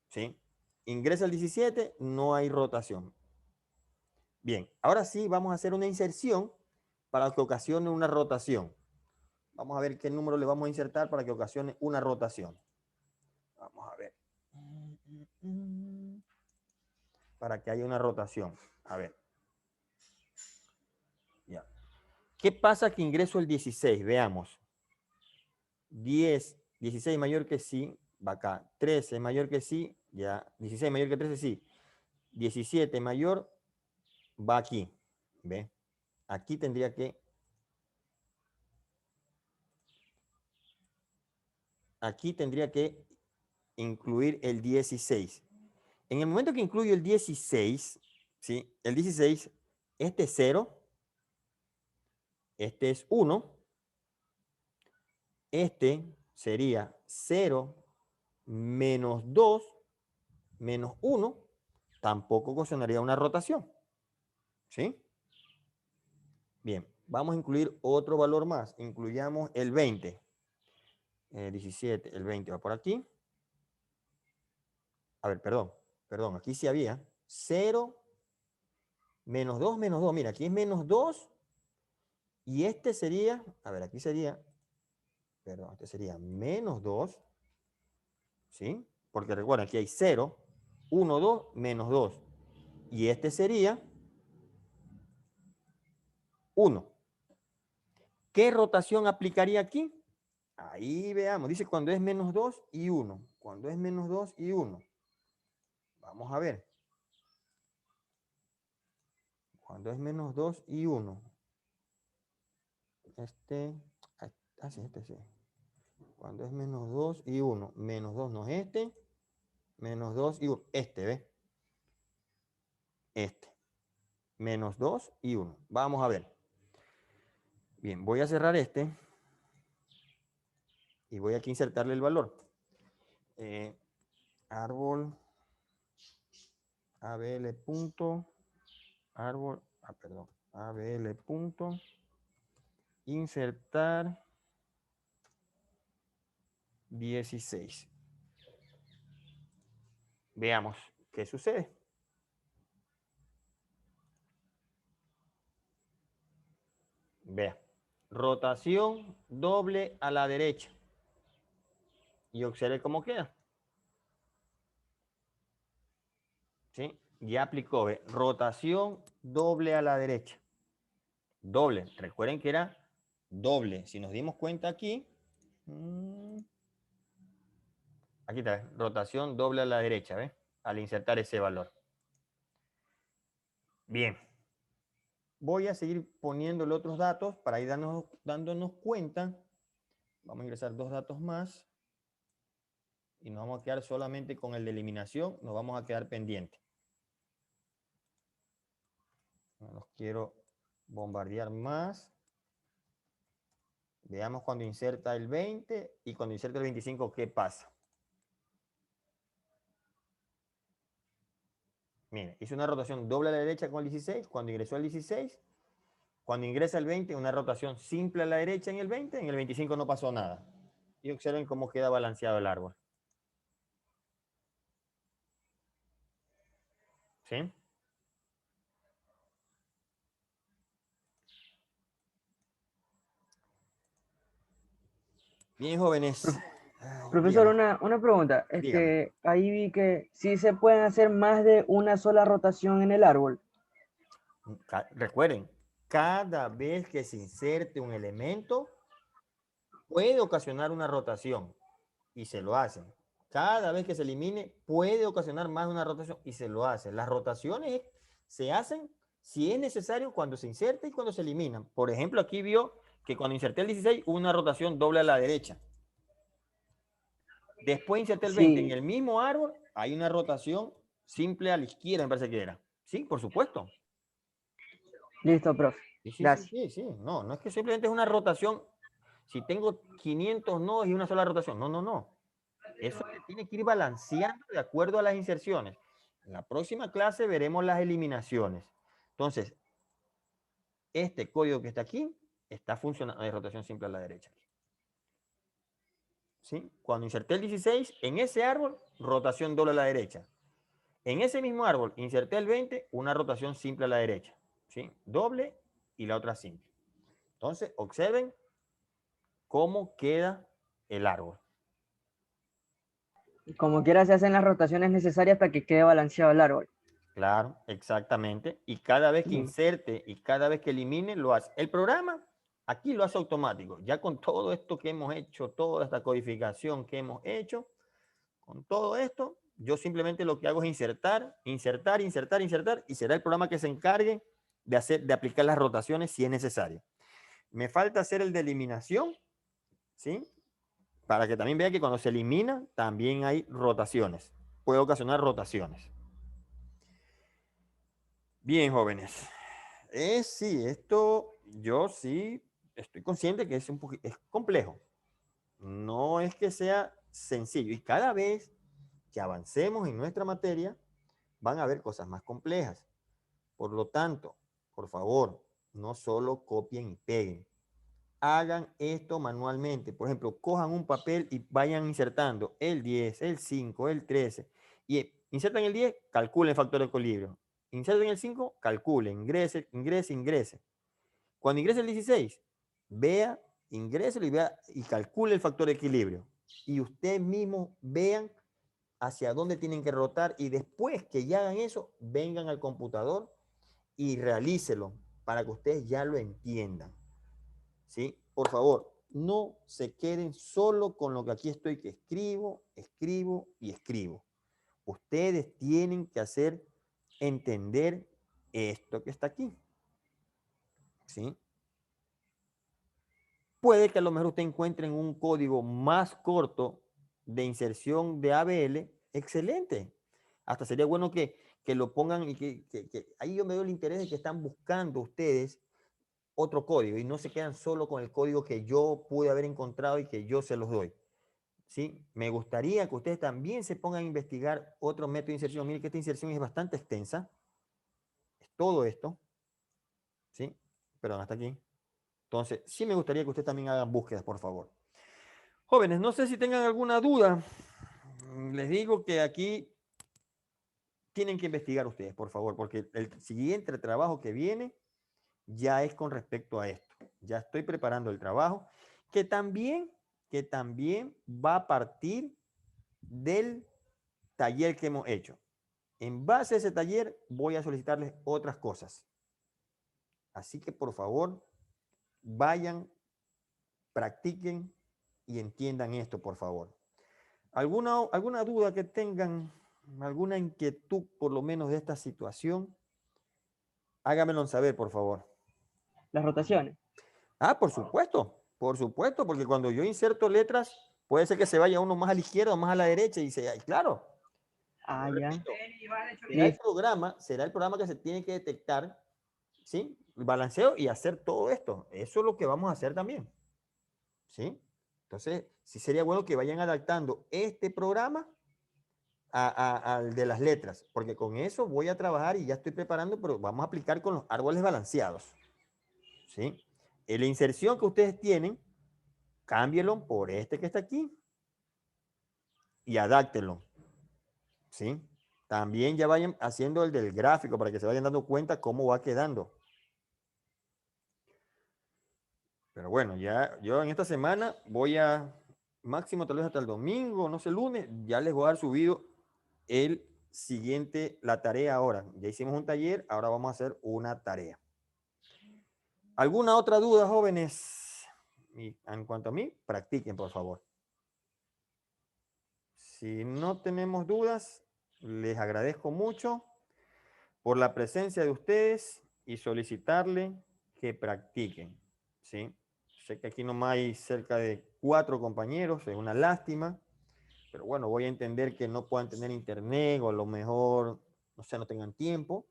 ¿Sí? Ingresa el 17, no hay rotación. Bien, ahora sí vamos a hacer una inserción para que ocasione una rotación. Vamos a ver qué número le vamos a insertar para que ocasione una rotación. Vamos a ver. Para que haya una rotación. A ver. Ya. ¿Qué pasa que ingreso el 16? Veamos. 16 mayor que sí, va acá. 13 mayor que sí, ya. 16 mayor que 13, sí. 17 mayor, va aquí. ¿Ve? Aquí tendría que... Aquí tendría que incluir el 16. En el momento que incluyo el 16, ¿sí? El 16, este es 0, este es 1, este sería 0 menos 2 menos 1, tampoco ocasionaría una rotación, ¿sí? Bien, vamos a incluir otro valor más, incluyamos el 20, 17, el 20 va por aquí. A ver, perdón, aquí sí había 0 menos 2 menos 2, mira, aquí es menos 2 y este sería, a ver, aquí sería, perdón, este sería menos 2, ¿sí? Porque recuerden, aquí hay 0, 1, 2, menos 2. Y este sería 1. ¿Qué rotación aplicaría aquí? Ahí veamos, dice cuando es menos 2 y 1. Cuando es menos 2 y 1. Vamos a ver. Cuando es menos 2 y 1. Sí, este sí. Cuando es menos 2 y 1. Menos 2 no es este. Menos 2 y 1. Este, ¿ves? Este. Menos 2 y 1. Vamos a ver. Bien, voy a cerrar este. Y voy aquí a insertarle el valor. Árbol ABL punto. Árbol. Perdón. ABL punto. Insertar 16. Veamos qué sucede. Vea. Rotación doble a la derecha. Y observe cómo queda. ¿sí? Ya aplicó, ¿ve? Rotación doble a la derecha. Doble. Recuerden que era doble. Si nos dimos cuenta aquí, aquí está, rotación doble a la derecha, ¿ves? Al insertar ese valor. Bien. Voy a seguir poniéndole otros datos para ir dándonos cuenta. Vamos a ingresar 2 datos más. Y nos vamos a quedar solamente con el de eliminación. Nos vamos a quedar pendientes. No los quiero bombardear más. Veamos cuando inserta el 20 y cuando inserta el 25, ¿qué pasa? Mire, hizo una rotación doble a la derecha con el 16. Cuando ingresó el 16, cuando ingresa el 20, una rotación simple a la derecha en el 20. En el 25 no pasó nada. Y observen cómo queda balanceado el árbol. ¿Sí? Bien, jóvenes. Profesor, Dígame, una pregunta. dígame. Ahí vi que sí se pueden hacer más de una sola rotación en el árbol. Recuerden, cada vez que se inserte un elemento, puede ocasionar una rotación y se lo hacen. Cada vez que se elimine, puede ocasionar más de una rotación y se lo hacen. Las rotaciones se hacen si es necesario cuando se inserta y cuando se eliminan. Por ejemplo, aquí vio que cuando inserté el 16 hubo una rotación doble a la derecha. Después inserté el 20 en Sí, el mismo árbol, hay una rotación simple a la izquierda, me parece que era. Sí, por supuesto. listo, profe. Sí, sí, sí, Gracias. sí, sí. No, no es que simplemente es una rotación. Si tengo 500 nodos y una sola rotación. No, no, no. Eso se tiene que ir balanceando de acuerdo a las inserciones. En la próxima clase veremos las eliminaciones. Entonces, este código que está aquí está funcionando de rotación simple a la derecha. ¿Sí? Cuando inserté el 16, en ese árbol, rotación doble a la derecha. En ese mismo árbol, inserté el 20, una rotación simple a la derecha. ¿Sí? Doble y la otra simple. Entonces, observen cómo queda el árbol. Como quiera se hacen las rotaciones necesarias para que quede balanceado el árbol. Claro, exactamente. Y cada vez que Listo. inserte y cada vez que elimine, lo hace. El programa aquí lo hace automático. Ya con todo esto que hemos hecho, toda esta codificación que hemos hecho, con todo esto, yo simplemente lo que hago es insertar, insertar, insertar, insertar, y será el programa que se encargue de aplicar las rotaciones si es necesario. Me falta hacer el de eliminación, ¿sí? Para que también vea que cuando se elimina, también hay rotaciones. Puede ocasionar rotaciones. Bien, jóvenes. Sí, esto yo sí estoy consciente que es complejo. No es que sea sencillo. Y cada vez que avancemos en nuestra materia, van a haber cosas más complejas. Por lo tanto, por favor, no solo copien y peguen. Hagan esto manualmente. Por ejemplo, cojan un papel y vayan insertando el 10, el 5, el 13. Y insertan el 10, calculen el factor de equilibrio. Inserten el 5, calculen, ingrese, ingrese, ingrese. Cuando ingrese el 16, vea, ingrese y vea y calcule el factor de equilibrio. Y ustedes mismos vean hacia dónde tienen que rotar y después que ya hagan eso, vengan al computador y realícelo para que ustedes ya lo entiendan. ¿Sí? Por favor, no se queden solo con lo que aquí estoy, que escribo, escribo y escribo. Ustedes tienen que hacer entender esto que está aquí. ¿Sí? Puede que a lo mejor usted encuentre un código más corto de inserción de ABL, excelente. Hasta sería bueno que lo pongan y que ahí yo me doy el interés de que están buscando ustedes otro código y no se quedan solo con el código que yo pude haber encontrado y que yo se los doy. ¿Sí? Me gustaría que ustedes también se pongan a investigar otro método de inserción. Miren que esta inserción es bastante extensa. Es todo esto. ¿Sí? Perdón, hasta aquí. Entonces, sí me gustaría que ustedes también hagan búsquedas, por favor. Jóvenes, no sé si tengan alguna duda. Les digo que aquí tienen que investigar ustedes, por favor, porque el siguiente trabajo que viene ya es con respecto a esto. Ya estoy preparando el trabajo que también va a partir del taller que hemos hecho. En base a ese taller voy a solicitarles otras cosas. Así que por favor, vayan, practiquen y entiendan esto, por favor. ¿Alguna duda que tengan, alguna inquietud por lo menos de esta situación? Háganmelo saber, por favor. Las rotaciones. Ah, por supuesto, porque cuando yo inserto letras, puede ser que se vaya uno más a la izquierda o más a la derecha y se, claro, Ah, ya. repito, Sí, será el programa que se tiene que detectar, ¿sí? El balanceo y hacer todo esto. Eso es lo que vamos a hacer también, ¿sí? Entonces, sí sería bueno que vayan adaptando este programa al de las letras, porque con eso voy a trabajar y ya estoy preparando, pero vamos a aplicar con los árboles balanceados, ¿sí? En la inserción que ustedes tienen, cámbielo por este que está aquí y adáctenlo, ¿sí? También ya vayan haciendo el del gráfico para que se vayan dando cuenta cómo va quedando. Pero bueno, ya yo en esta semana voy a, máximo tal vez hasta el domingo, no sé, el lunes, ya les voy a dar subido el siguiente, la tarea ahora. Ya hicimos un taller, ahora vamos a hacer una tarea. ¿Alguna otra duda, jóvenes? Y en cuanto a mí, practiquen, por favor. Si no tenemos dudas, les agradezco mucho por la presencia de ustedes y solicitarle que practiquen, ¿sí? Sé que aquí nomás hay cerca de 4 compañeros, es una lástima, pero bueno, voy a entender que no puedan tener internet o a lo mejor, no sé, no tengan tiempo,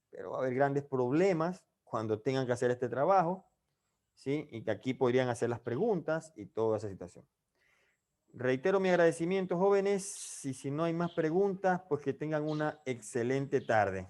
pero va a haber grandes problemas cuando tengan que hacer este trabajo, ¿sí? Y que aquí podrían hacer las preguntas y toda esa situación. Reitero mi agradecimiento, jóvenes, y si no hay más preguntas, pues que tengan una excelente tarde.